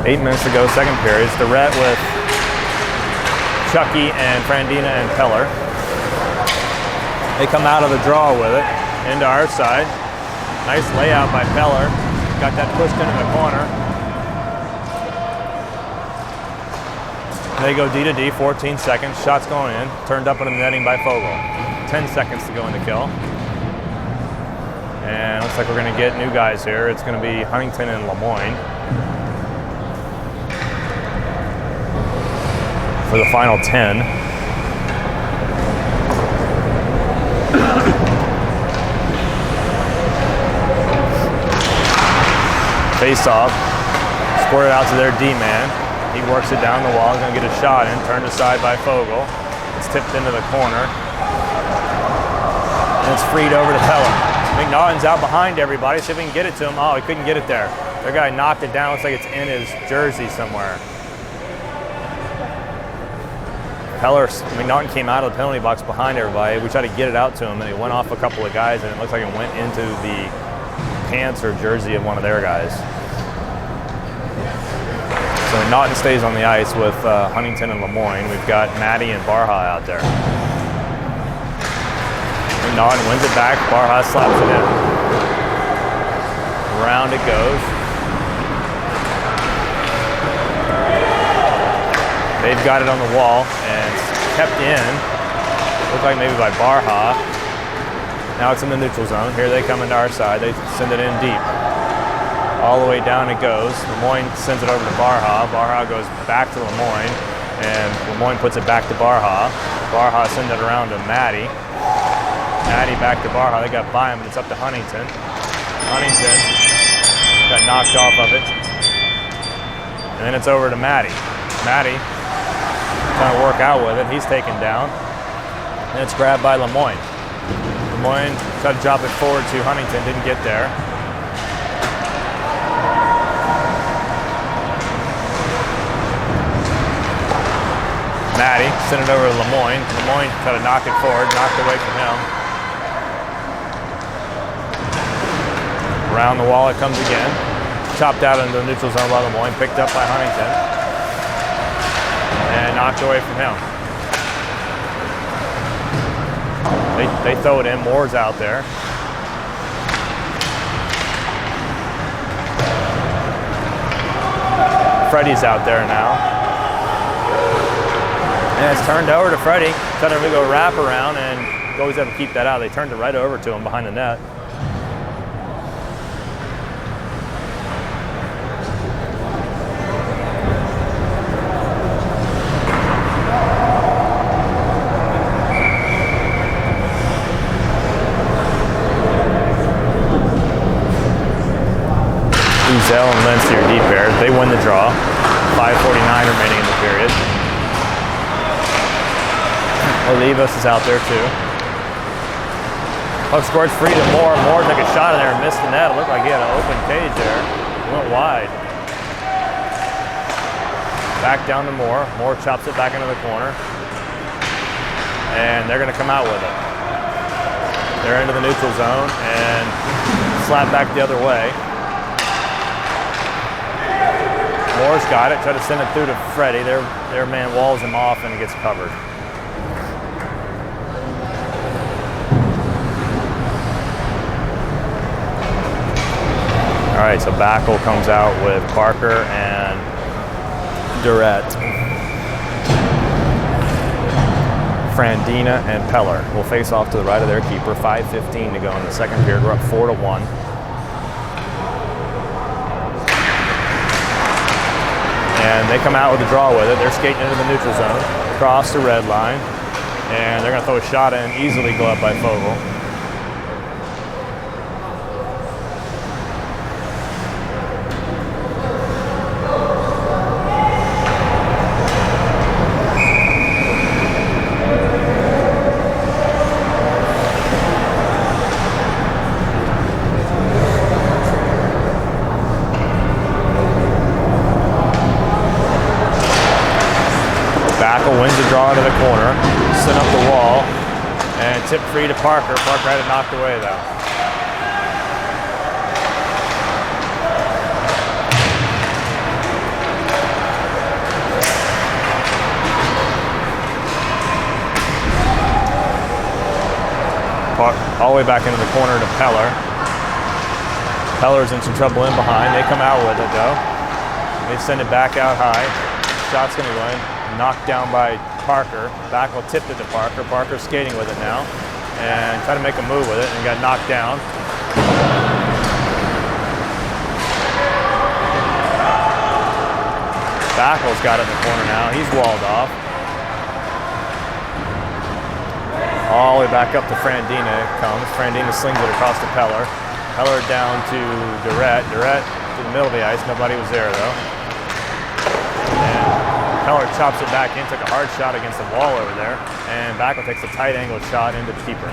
8 minutes to go, second period. It's Durrett with Chucky and Frandina and Peller. They come out of the draw with it into our side. Nice layout by Peller. Got that pushed into the corner. They go D to D, 14 seconds. Shots going in. Turned up into the netting by Fogel. 10 seconds to go in the kill. And looks like we're going to get new guys here. It's going to be Huntington and Lemoyne for the final 10. Face off, squared out to their D-man. He works it down the wall, gonna get a shot in, turned aside by Fogel. It's tipped into the corner. And it's freed over to Peller. McNaughton's out behind everybody, see if we can get it to him. Oh, he couldn't get it there. Their guy knocked it down, looks like it's in his jersey somewhere. McNaughton came out of the penalty box behind everybody. We tried to get it out to him, and he went off a couple of guys, and it looks like it went into the pants or jersey of one of their guys. So McNaughton stays on the ice with Huntington and Lemoyne. We've got Maddie and Barha out there. McNaughton wins it back. Barha slaps it in. Around it goes. They've got it on the wall and it's kept in. Looks like maybe by Barha. Now it's in the neutral zone. Here they come into our side. They send it in deep. All the way down it goes. Lemoyne sends it over to Barha. Barha goes back to Lemoyne, and Lemoyne puts it back to Barha. Barha sends it around to Maddie. Maddie back to Barha. They got by him, but it's up to Huntington. Huntington got knocked off of it. And then it's over to Maddie. Maddie trying to work out with it. He's taken down. And it's grabbed by Lemoyne. Lemoyne tried to drop it forward to Huntington, didn't get there. Maddie sent it over to Lemoyne. Lemoyne tried to knock it forward, knocked away from him. Around the wall it comes again. Chopped out into the neutral zone by Lemoyne, picked up by Huntington. And knocked away from him. They throw it in, Moore's out there. Freddie's out there now. And it's turned over to Freddie. Trying to go wrap around and goes up to keep that out. They turned it right over to him behind the net. Uzel and Lindsay are deep pairs. They win the draw. 5:49 remaining in the period. Olivas is out there too. Puck squirts free to Moore. Moore took a shot in there and missed the net. It looked like he had an open cage there. It went wide. Back down to Moore. Moore chops it back into the corner. And they're going to come out with it. They're into the neutral zone and slap back the other way. Moore's got it. Try to send it through to Freddie. Their man walls him off and he gets covered. All right, so Backel comes out with Parker and Durrett. Frandina and Peller will face off to the right of their keeper. 5:15 to go in the second period. We're up 4-1. And they come out with a draw with it. They're skating into the neutral zone, across the red line, and they're going to throw a shot in, easily go up by Fogel. Backel wins the draw into the corner, sent up the wall, and tip free to Parker. Parker had it knocked away though. All the way back into the corner to Peller. Peller's in some trouble in behind. They come out with it though. They send it back out high. Shot's gonna go in. Knocked down by Parker. Back will tipped it to Parker. Parker's skating with it now and tried to make a move with it and got knocked down. Backel's got it in the corner now. He's walled off. All the way back up to Frandina comes. Frandina slings it across to Peller. Peller down to Durrett. Durrett to the middle of the ice. Nobody was there though. And Peller chops it back in, took a hard shot against the wall over there, and Backel takes a tight angle shot into the keeper.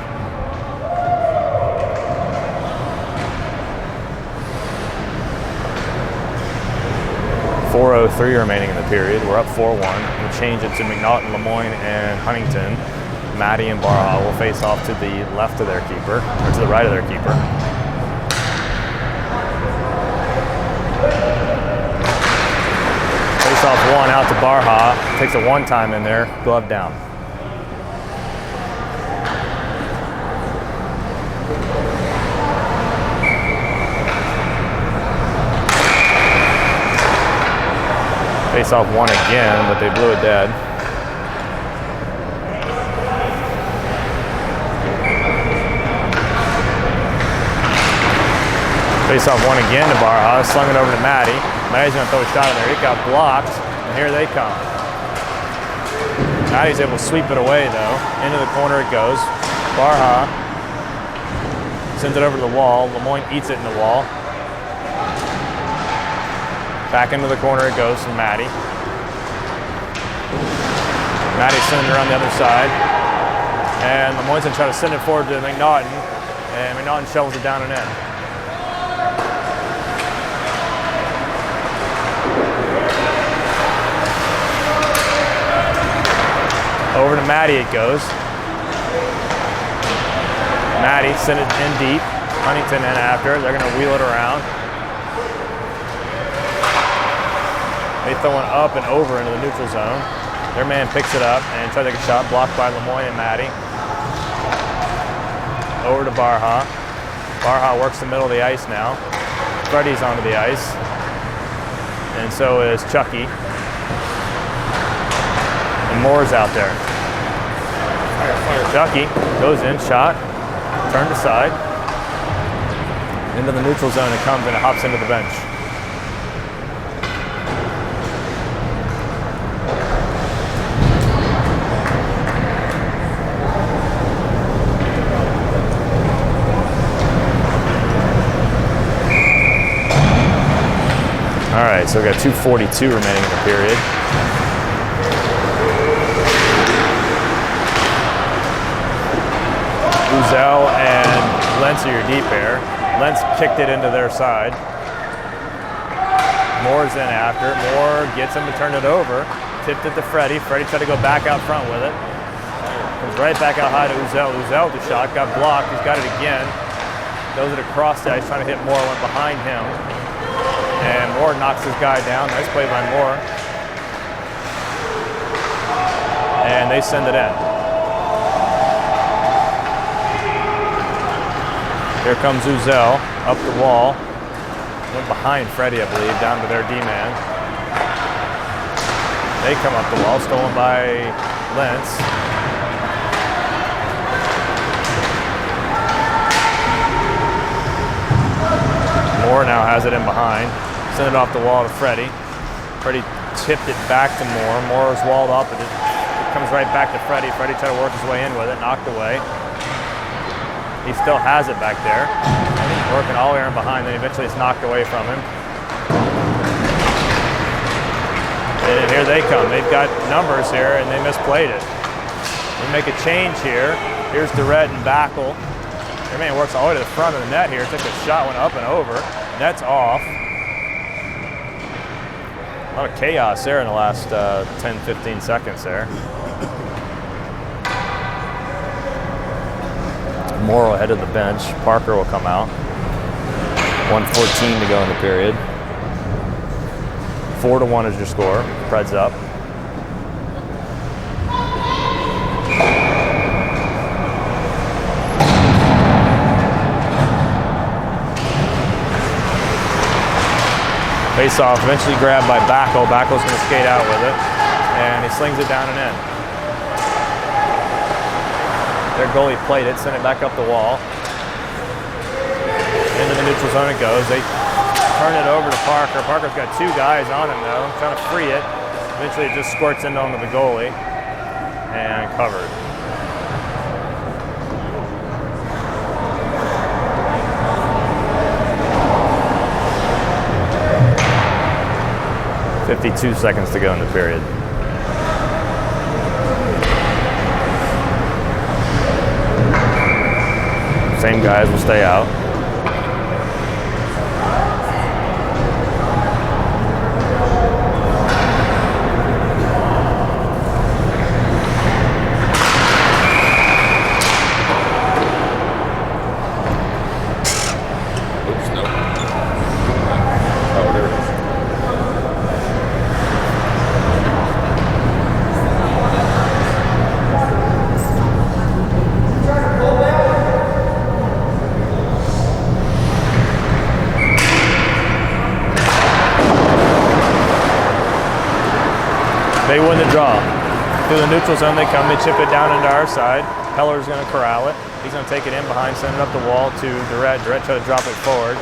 .403 remaining in the period. We're up 4-1. We'll change it to McNaughton, Lemoyne, and Huntington. Maddie and Barha will face off to the left of their keeper, or to the right of their keeper. Face off one out to Barha, takes a one-time in there, glove down. Face off one again, but they blew it dead. Face off one again to Barha, slung it over to Maddie. Maddie's gonna throw a shot in there. It got blocked, and here they come. Maddie's able to sweep it away though. Into the corner it goes. Barha sends it over to the wall. Lemoyne eats it in the wall. Back into the corner it goes from Maddie. Maddie sending it around the other side. And Lemoyne's gonna try to send it forward to McNaughton, and McNaughton shovels it down and in. Over to Maddie it goes. Maddie sent it in deep. Huntington in after. They're going to wheel it around. They throw it up and over into the neutral zone. Their man picks it up and tries to take a shot, blocked by Lemoyne and Maddie. Over to Barha. Barha works the middle of the ice now. Freddie's onto the ice. And so is Chucky. And Moore's out there. Chucky goes in, shot, turned aside. Into the neutral zone it comes and it hops into the bench. All right, so we've got 2:42 remaining in the period. Uzel and Lentz are your deep pair. Lentz kicked it into their side. Moore's in after. Moore gets him to turn it over. Tipped it to Freddie. Freddie tried to go back out front with it. Comes right back out high to Uzel. Uzel with the shot, got blocked. He's got it again. Throws it across the ice, trying to hit Moore, went behind him. And Moore knocks his guy down. Nice play by Moore. And they send it in. Here comes Uzel, up the wall. Went behind Freddie, I believe, down to their D-man. They come up the wall, stolen by Lentz. Moore now has it in behind. Send it off the wall to Freddie. Freddie tipped it back to Moore. Moore is walled up, and it comes right back to Freddie. Freddie tried to work his way in with it, knocked away. He still has it back there. Working all the way in behind, then eventually it's knocked away from him. And here they come. They've got numbers here, and they misplayed it. They make a change here. Here's Durrett and Backel. Their man works all the way to the front of the net here. Took a shot, went up and over. Net's off. A lot of chaos there in the last 10, 15 seconds there. Morrow headed the bench. Parker will come out. 1:14 to go in the period. 4-1 is your score. Preds up. Face off, eventually grabbed by Backel. Backel's going to skate out with it, and he slings it down and in. Their goalie played it, sent it back up the wall. Into the neutral zone it goes. They turn it over to Parker. Parker's got two guys on him though, trying to free it. Eventually it just squirts into the goalie and covered. .52 seconds to go in the period. Same guys will stay out. Oops, no. Oh, there it is. They win the draw. Through the neutral zone they come, they chip it down into our side. Peller's going to corral it. He's going to take it in behind, send it up the wall to Durrett. Durrett try to drop it forward.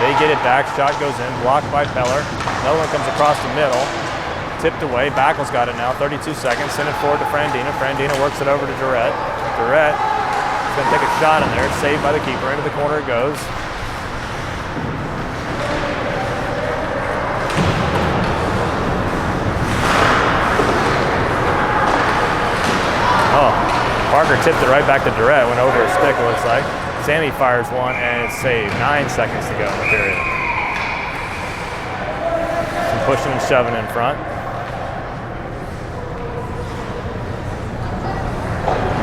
They get it back, shot goes in, blocked by Peller. Another one comes across the middle, tipped away. Backel's got it now, 32 seconds. Send it forward to Frandina. Frandina works it over to Durrett. Durrett is going to take a shot in there. It's saved by the keeper. Into the corner it goes. Parker tipped it right back to Durrett, went over his stick, it looks like. Sammy fires one, and it's saved. 9 seconds to go in the period. Some pushing and shoving in front.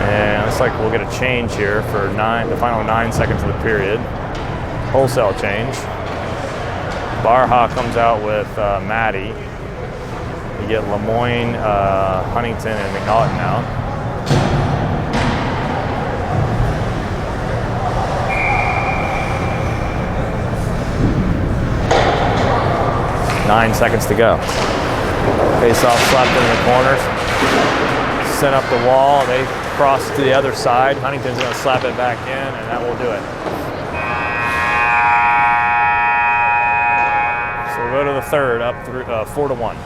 And looks like we'll get a change here for the final 9 seconds of the period. Wholesale change. Barha comes out with Maddie. You get Lemoyne, Huntington, and McNaughton out. Nine seconds to go. Face off, slapped into the corners. Sent up the wall. They cross to the other side. Huntington's going to slap it back in, and that will do it. So we'll go to the third, up 4-1.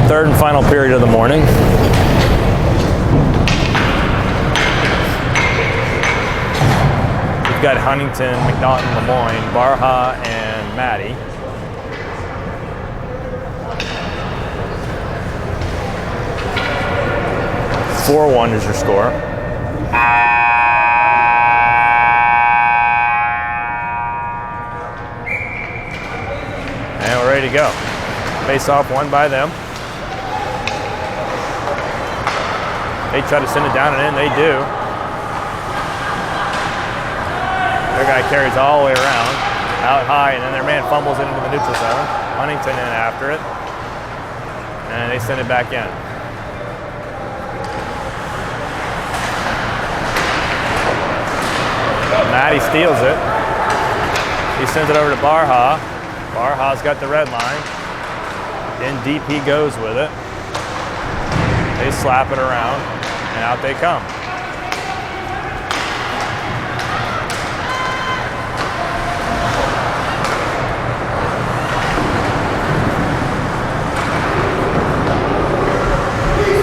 Third and final period of the morning. We've got Huntington, McNaughton, Lemoyne, Barha, and Maddie. .41 is your score. And we're ready to go. Face off, won by them. They try to send it down and in, they do. Their guy carries all the way around, out high, and then their man fumbles it into the neutral zone. Huntington in after it, and they send it back in. Maddie steals it. He sends it over to Barha. Barha's got the red line. In deep he goes with it. They slap it around, and out they come.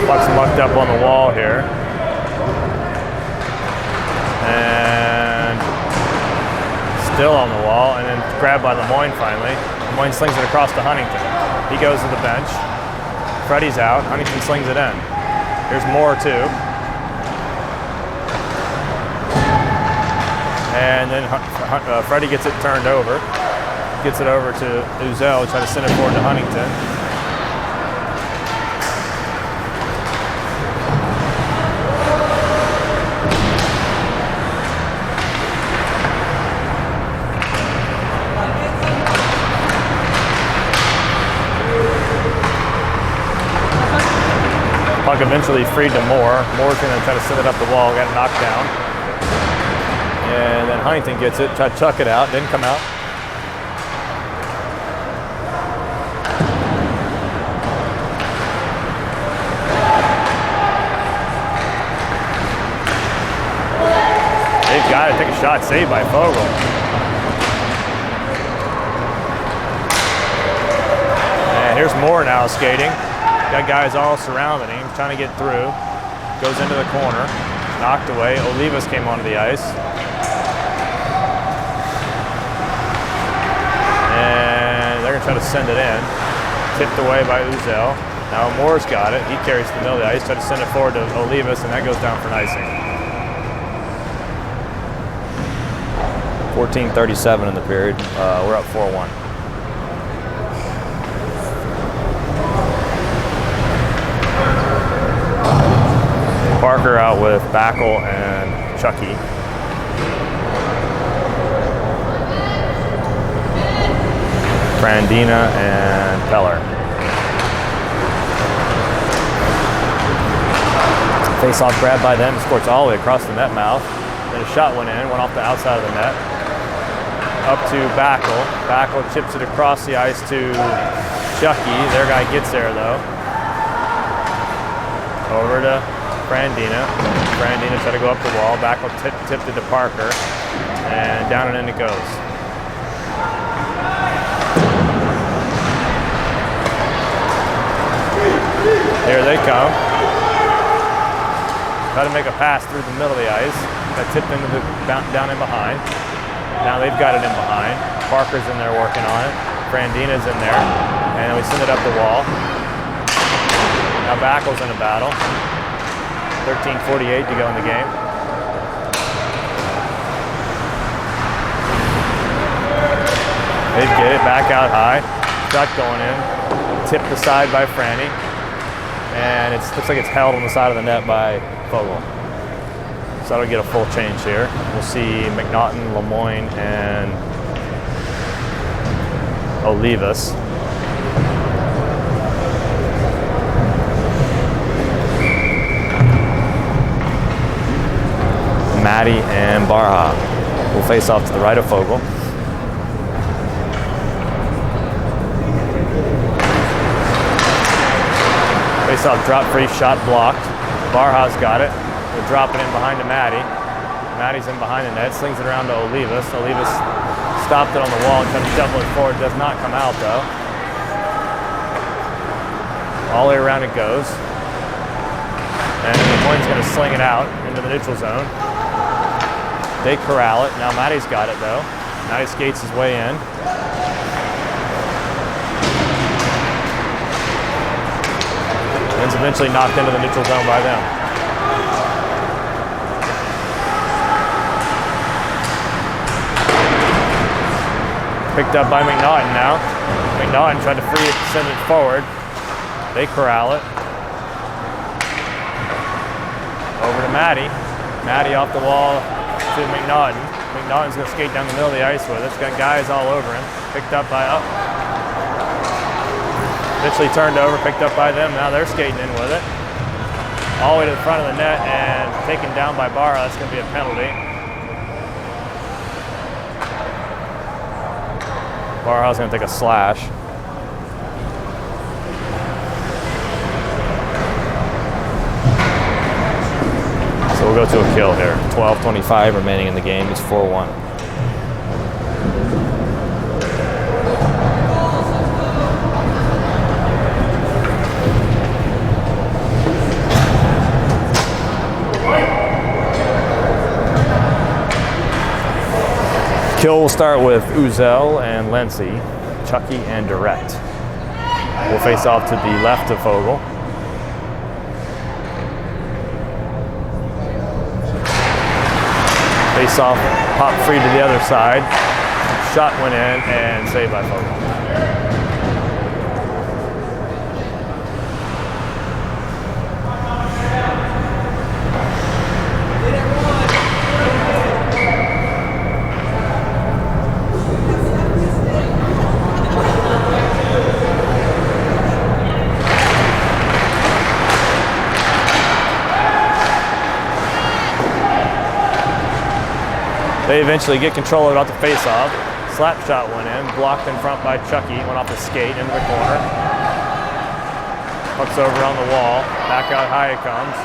Puck's mucked up on the wall here. And still on the wall, and then grabbed by Lemoyne finally. Lemoyne slings it across to Huntington. He goes to the bench. Freddie's out. Huntington slings it in. Here's Moore too. And then Freddie gets it turned over. Gets it over to Uzel, try to send it forward to Huntington. Puck eventually freed to Moore. Moore's going to try to send it up the wall, got knocked down. And then Huntington gets it, tried to chuck it out, didn't come out. They've got to take a shot, saved by Fogle. And here's Moore now skating. Got guys all surrounding him, trying to get through. Goes into the corner, knocked away. Olivas came onto the ice. And they're gonna try to send it in. Tipped away by Uzel. Now Moore's got it. He carries to the middle of the ice, try to send it forward to Olivas, and that goes down for an icing. 14:37 in the period. We're up 4-1. Parker out with Backel and Chucky. Brandina and Peller. Face-off grab by them, squirts all the way across the net mouth. Then a shot went in, went off the outside of the net. Up to Backel. Backel chips it across the ice to Chucky. Their guy gets there though. Over to Brandina. Brandina tried to go up the wall. Backel tipped it to Parker. And down and in it goes. Here they come. Try to make a pass through the middle of the ice. Got tipped into the down in behind. Now they've got it in behind. Parker's in there working on it. Brandina's in there. And then we send it up the wall. Now Backel's in a battle. 13:48 to go in the game. They get it back out high. Shot going in. Tipped aside by Franny. And it looks like it's held on the side of the net by Fogle. So that'll get a full change here. We'll see McNaughton, Lemoyne, and Olivas. Maddie and Barha will face off to the right of Fogle. Face off, drop free, shot blocked. Barha's got it. We'll drop it in behind to Maddie. Maddie's in behind the net, slings it around to Olivas. Olivas stopped it on the wall and tried to shovel it forward. Does not come out though. All the way around it goes. And Lemoyne's going to sling it out into the neutral zone. They corral it. Now Maddie's got it though. Maddie skates his way in. And it's eventually knocked into the neutral zone by them. Picked up by McNaughton now. McNaughton tried to free it, send it forward. They corral it. Over to Maddie. Maddie off the wall to McNaughton. McNaughton's going to skate down the middle of the ice with it. It's got guys all over him. Picked up by up. Eventually turned over, picked up by them. Now they're skating in with it. All the way to the front of the net and taken down by Barra. That's going to be a penalty. Barra's going to take a slash. we'll go to a kill here. 12:25 remaining in the game. It's 4-1. Kill will start with Uzel and Lency, Chucky and Direct. We'll face off to the left of Fogel. Face off, pop free to the other side. Shot went in and saved by Fogel. They eventually get control about the face-off. Slap shot went in, blocked in front by Chucky, went off the skate into the corner. Puck's over on the wall, back out high it comes.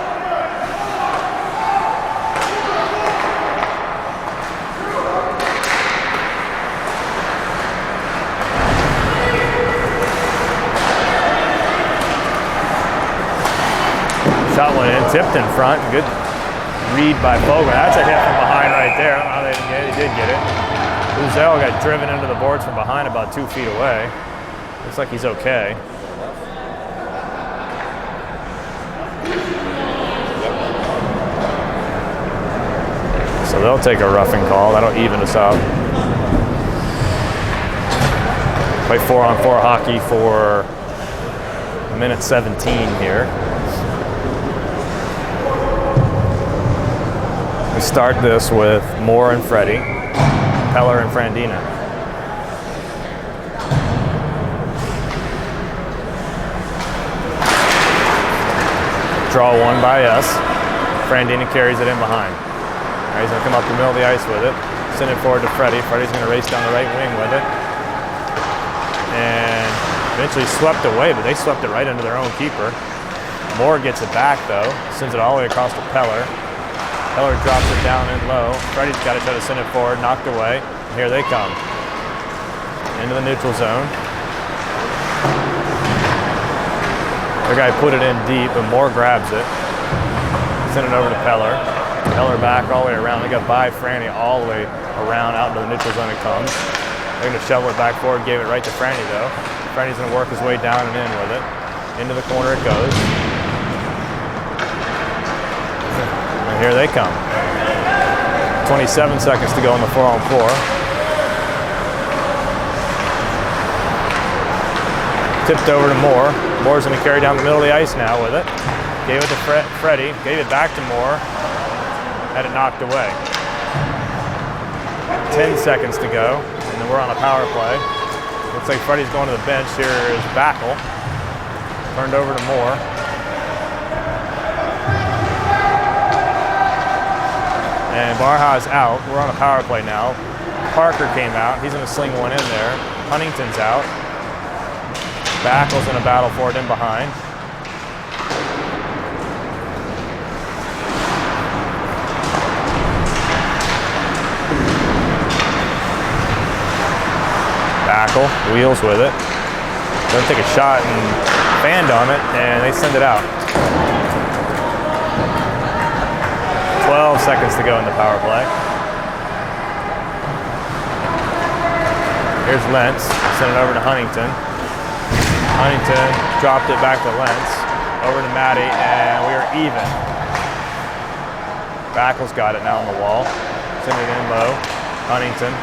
Shot went in, tipped in front, good read by Fogel. That's a hit from behind right there. I don't know how they didn't get it. He did get it. Uzel got driven into the boards from behind about 2 feet away. Looks like he's okay. So they'll take a roughing call. That'll even us out. Play 4-on-4 hockey for minute 17 here. We start this with Moore and Freddie, Peller and Frandina. Draw one by us. Frandina carries it in behind. All right, he's gonna come up the middle of the ice with it. Send it forward to Freddie. Freddie's gonna race down the right wing with it. And eventually swept away, but they swept it right into their own keeper. Moore gets it back though, sends it all the way across to Peller. Peller drops it down in low. Freddie's got to try to send it forward, knocked away. And here they come. Into the neutral zone. The guy put it in deep, but Moore grabs it. Send it over to Peller. Peller back all the way around. They got by Franny all the way around out into the neutral zone it comes. They're going to shovel it back forward, gave it right to Franny though. Franny's going to work his way down and in with it. Into the corner it goes. Here they come. 27 seconds to go in the 4-on-4. Tipped over to Moore. Moore's going to carry down the middle of the ice now with it. Gave it to Freddie. Gave it back to Moore. Had it knocked away. 10 seconds to go. And then we're on a power play. Looks like Freddie's going to the bench. Here is Backel. Turned over to Moore. And Barha's out. We're on a power play now. Parker came out. He's going to sling one in there. Huntington's out. Backel's in a battle for it in behind. Backel wheels with it. They'll take a shot and band on it, and they send it out. 12 seconds to go in the power play. Here's Lentz, send it over to Huntington. Huntington dropped it back to Lentz, over to Matty, and we are even. Backel's got it now on the wall. Send it in low. Huntington.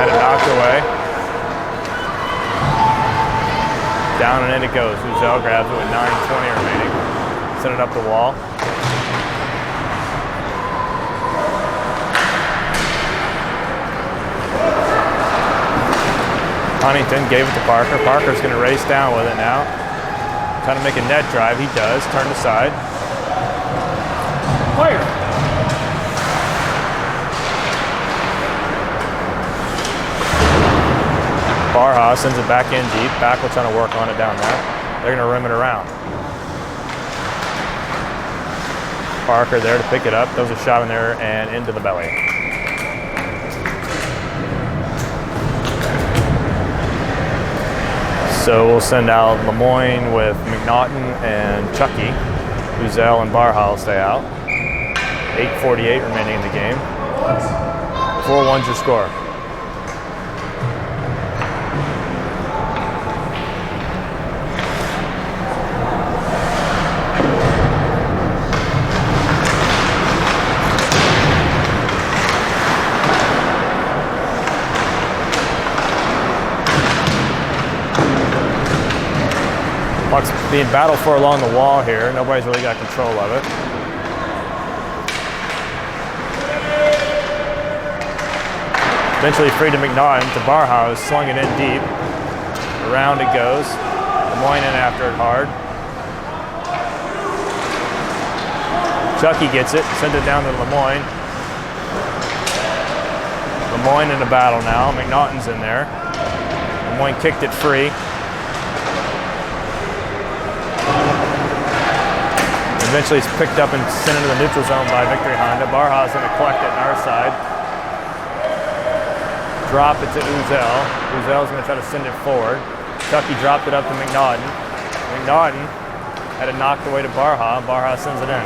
Had it knocked away. Down and in it goes. Uzel grabs it with 9:20 remaining. Send it up the wall. Huntington gave it to Parker. Parker's going to race down with it now. Trying to make a net drive. He does. Turn aside. Fire! Barha sends it back in deep. Backel trying to work on it down there. They're going to rim it around. Parker there to pick it up. Throws a shot in there and into the belly. So we'll send out Lemoyne with McNaughton and Chucky. Uzel and Barha will stay out. 8:48 remaining in the game. 4-1's your score. Puck's being battled for along the wall here. Nobody's really got control of it. Eventually free to McNaughton. To Barha, slung it in deep. Around it goes. Lemoyne in after it hard. Chucky gets it, sends it down to Lemoyne. Lemoyne in the battle now. McNaughton's in there. Lemoyne kicked it free. Eventually it's picked up and sent into the neutral zone by Victory Honda. Barha's going to collect it on our side. Drop it to Uzel. Uzel's going to try to send it forward. Chucky dropped it up to McNaughton. McNaughton had it knocked away to Barha. Barha sends it in.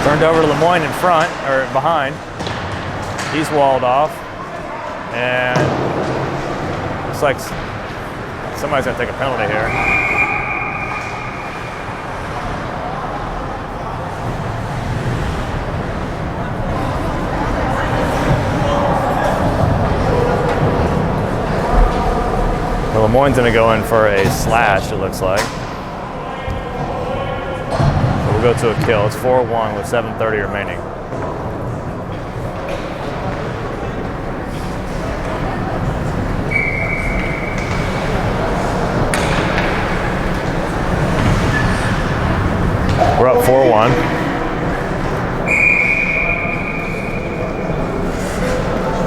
Turned over to Lemoyne in front, or behind. He's walled off. And looks like somebody's going to take a penalty here. Lemoyne's going to go in for a slash, it looks like. So we'll go to a kill. It's 4-1 with 7:30 remaining. We're up 4-1.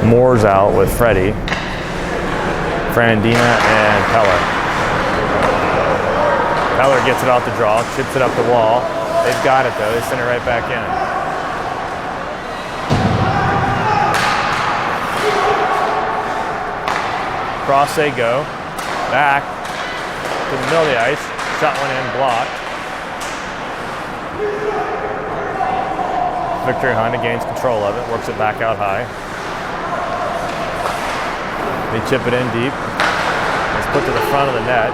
Moore's out with Freddie. Frandina and Peller. Peller gets it off the draw, chips it up the wall. They've got it though, they send it right back in. Cross they go, back to the middle of the ice. Shot went in, blocked. Victory Honda gains control of it, works it back out high. They chip it in deep. It's put to the front of the net.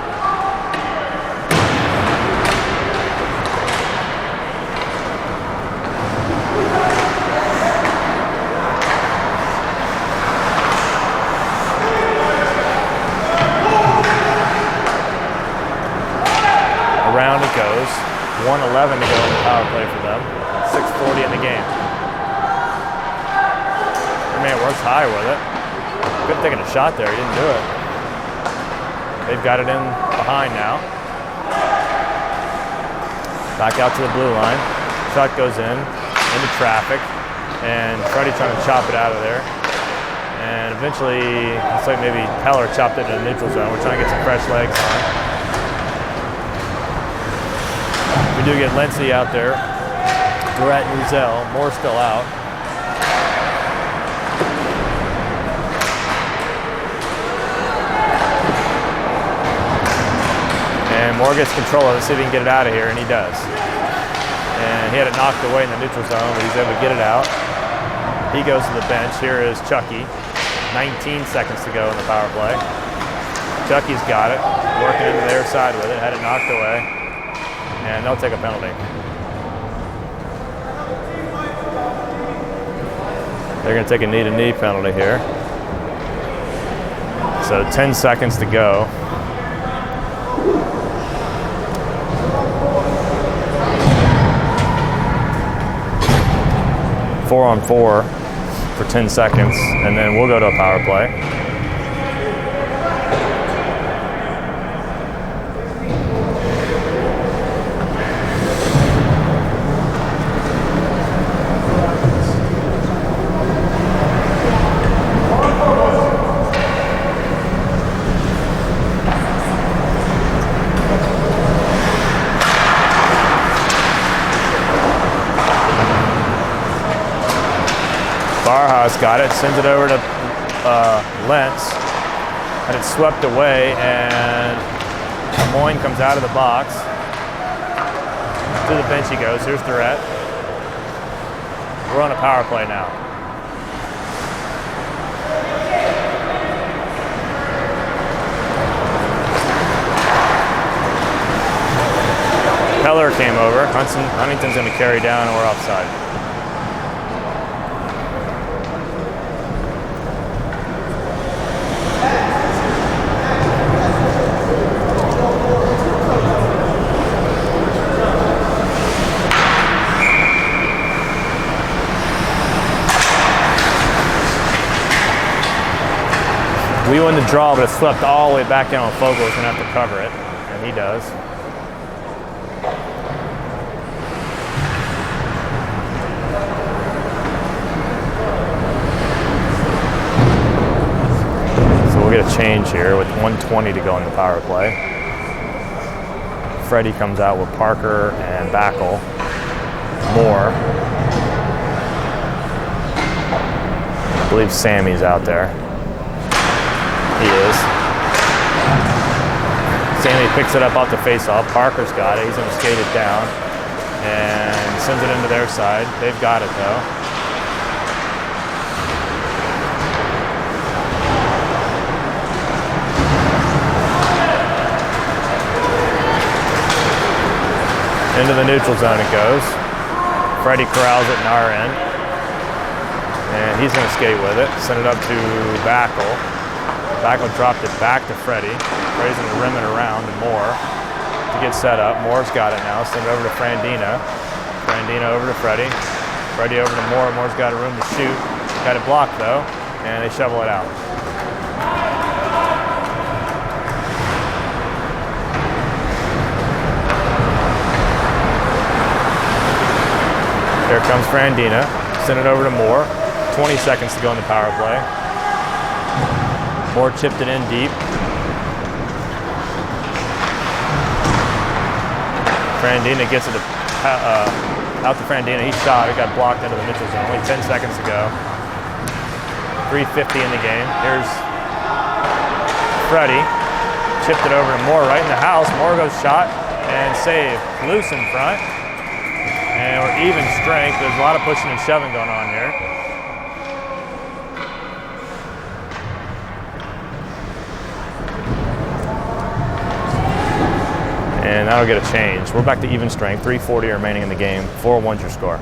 Around it goes. 1:11 to go in the power play for them. 6:40 in the game. The man works high with it. Could have taken a shot there, he didn't do it. They've got it in behind now. Back out to the blue line. Shot goes into traffic, and Freddie trying to chop it out of there. And eventually, looks like maybe Peller chopped it in the neutral zone. We're trying to get some fresh legs on. We do get Lindsay out there. We're at Uzel. Moore's still out. And Moore gets control of it, see if he can get it out of here, and he does. And he had it knocked away in the neutral zone, but he's able to get it out. He goes to the bench. Here is Chucky. 19 seconds to go in the power play. Chucky's got it, working into their side with it, had it knocked away, and they'll take a penalty. They're going to take a knee-to-knee penalty here. So 10 seconds to go. Four on four for 10 seconds, and then we'll go to a power play. Barha's got it, sends it over to Lentz, and it's swept away, and Lemoyne comes out of the box. To the bench he goes. Here's Durrett. We're on a power play now. Peller came over. Huntington's going to carry down, and we're offside. We won the draw, but it swept all the way back down. Fogel's going to have to cover it, and he does. So we'll get a change here with 1:20 to go in the power play. Freddie comes out with Parker and Backel. Moore. I believe Sammy's out there. He is. Sammy picks it up off the face-off. Parker's got it. He's going to skate it down and sends it into their side. They've got it, though. Into the neutral zone it goes. Freddie corrals it in our end. And he's going to skate with it. Send it up to Backel. Backel dropped it back to Freddie. Freddie's going to rim it around to Moore to get set up. Moore's got it now. Send it over to Frandina. Frandina over to Freddie. Freddie over to Moore. Moore's got a room to shoot. Got it blocked though, and they shovel it out. Here comes Frandina. Send it over to Moore. 20 seconds to go in the power play. Moore chipped it in deep. Frandina gets it out to Frandina. He shot. It got blocked into the neutral zone. Only 10 seconds to go. 3:50 in the game. Here's Freddie. Chipped it over to Moore right in the house. Moore goes shot and save. Loose in front. And we're even strength. There's a lot of pushing and shoving going on here. And that'll get a change. We're back to even strength. 3:40 remaining in the game. 4-1's your score.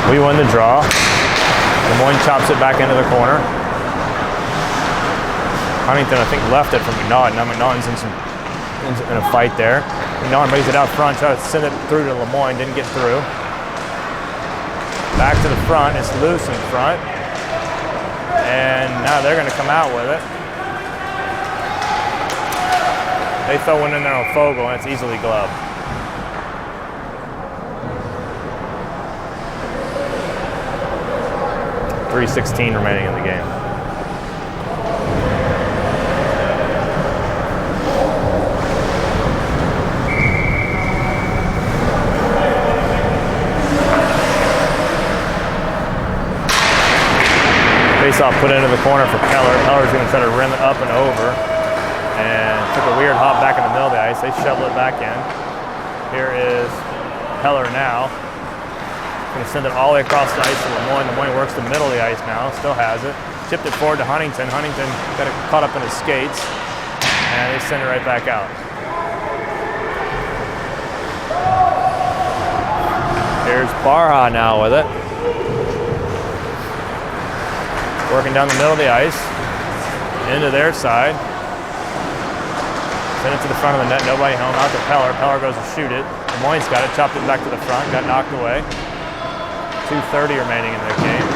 We won the draw. Lemoyne chops it back into the corner. Huntington, I think, left it from McNaughton. Now McNaughton's in a fight there. McNaughton brings it out front, tries to send it through to Lemoyne, didn't get through. Back to the front, it's loose in front. And now they're going to come out with it. They throw one in there on Fogel, and it's easily gloved. .316 remaining in the game. Face-off put into the corner for Peller. Peller's going to try to rim it up and over. And took a weird hop back in the middle of the ice. They shovel it back in. Here is Peller now. Going to send it all the way across the ice to Lemoyne. Lemoyne works the middle of the ice now. Still has it. Chipped it forward to Huntington. Huntington got it caught up in his skates. And they send it right back out. Here's Barha now with it. Working down the middle of the ice, into their side. Send it to the front of the net, nobody home, out to Peller. Peller goes to shoot it. Lemoyne's got it, chopped it back to the front, got knocked away. 2:30 remaining in the game.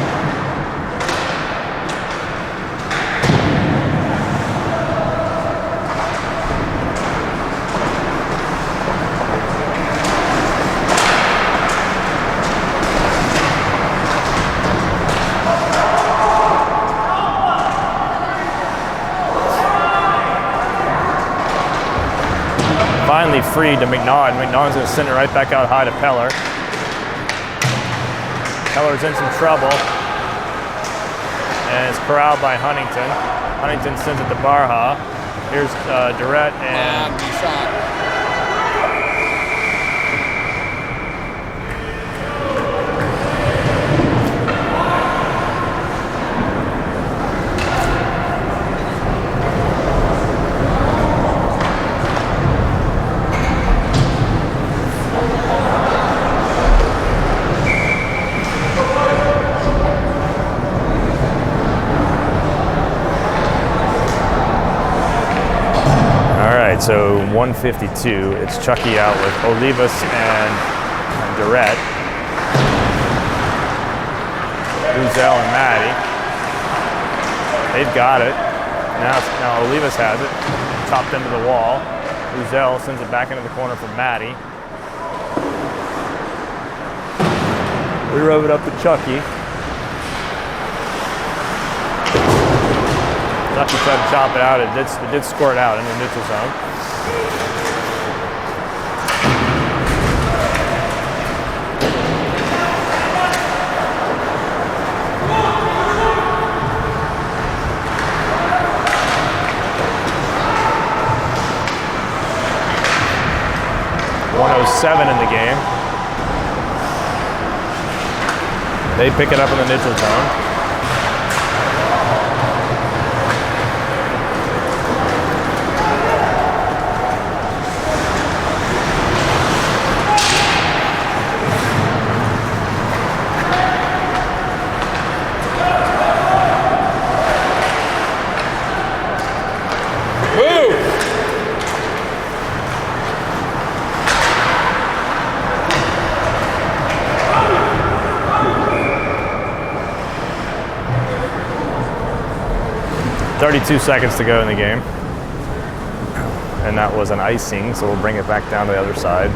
finally freed to McNaught. McNaught's going to send it right back out high to Peller. Peller's in some trouble. And it's corralled by Huntington. Huntington sends it to Barha. Here's Durrett and shot. So 152, it's Chucky out with Olivas and Durrett. Uzel and Maddie. They've got it. Now Olivas has it. Chopped into the wall. Uzel sends it back into the corner for Maddie. We rove it up to Chucky. Chucky tried to chop it out. It did squirt out in the neutral zone. .107 in the game. They pick it up in the neutral zone. .32 seconds to go in the game. And that was an icing, so we'll bring it back down to the other side.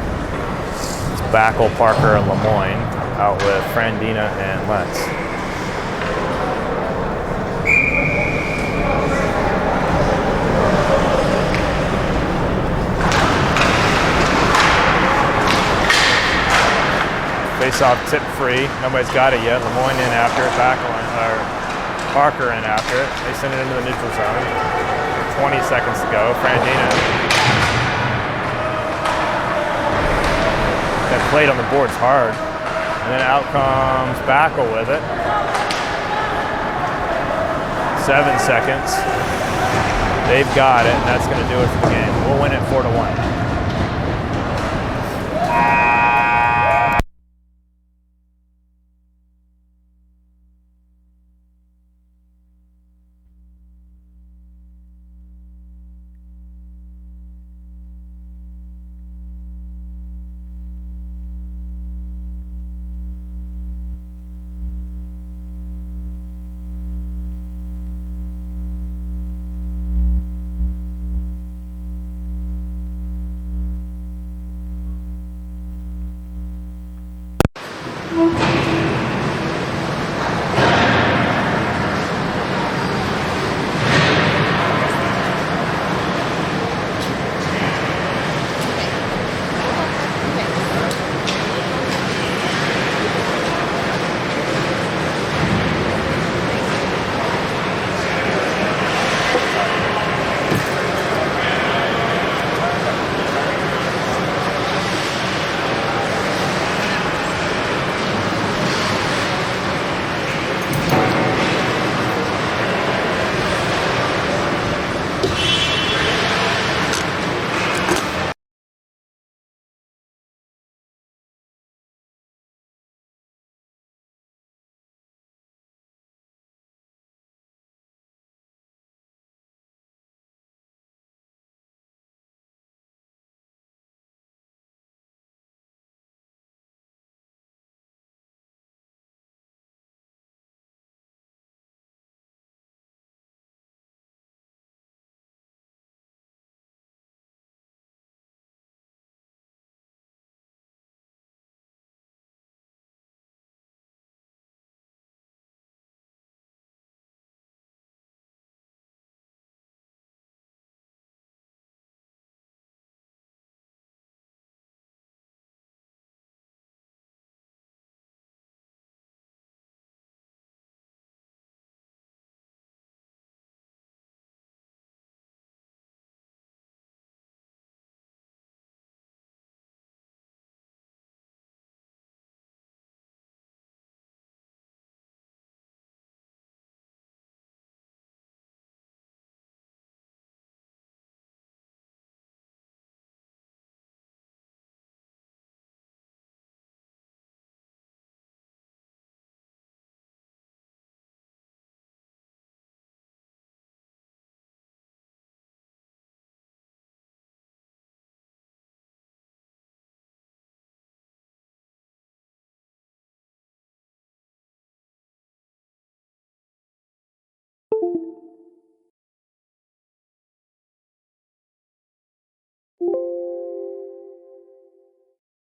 It's Backel, Parker, and Lemoyne out with Frandina and Lentz. Face-off tip free. Nobody's got it yet. Lemoyne in after it. Backel Parker in after it. They send it into the neutral zone. 20 seconds to go. Frandina. That played on the board's hard. And then out comes Backel with it. 7 seconds. They've got it, and that's going to do it for the game. We'll win it 4-1.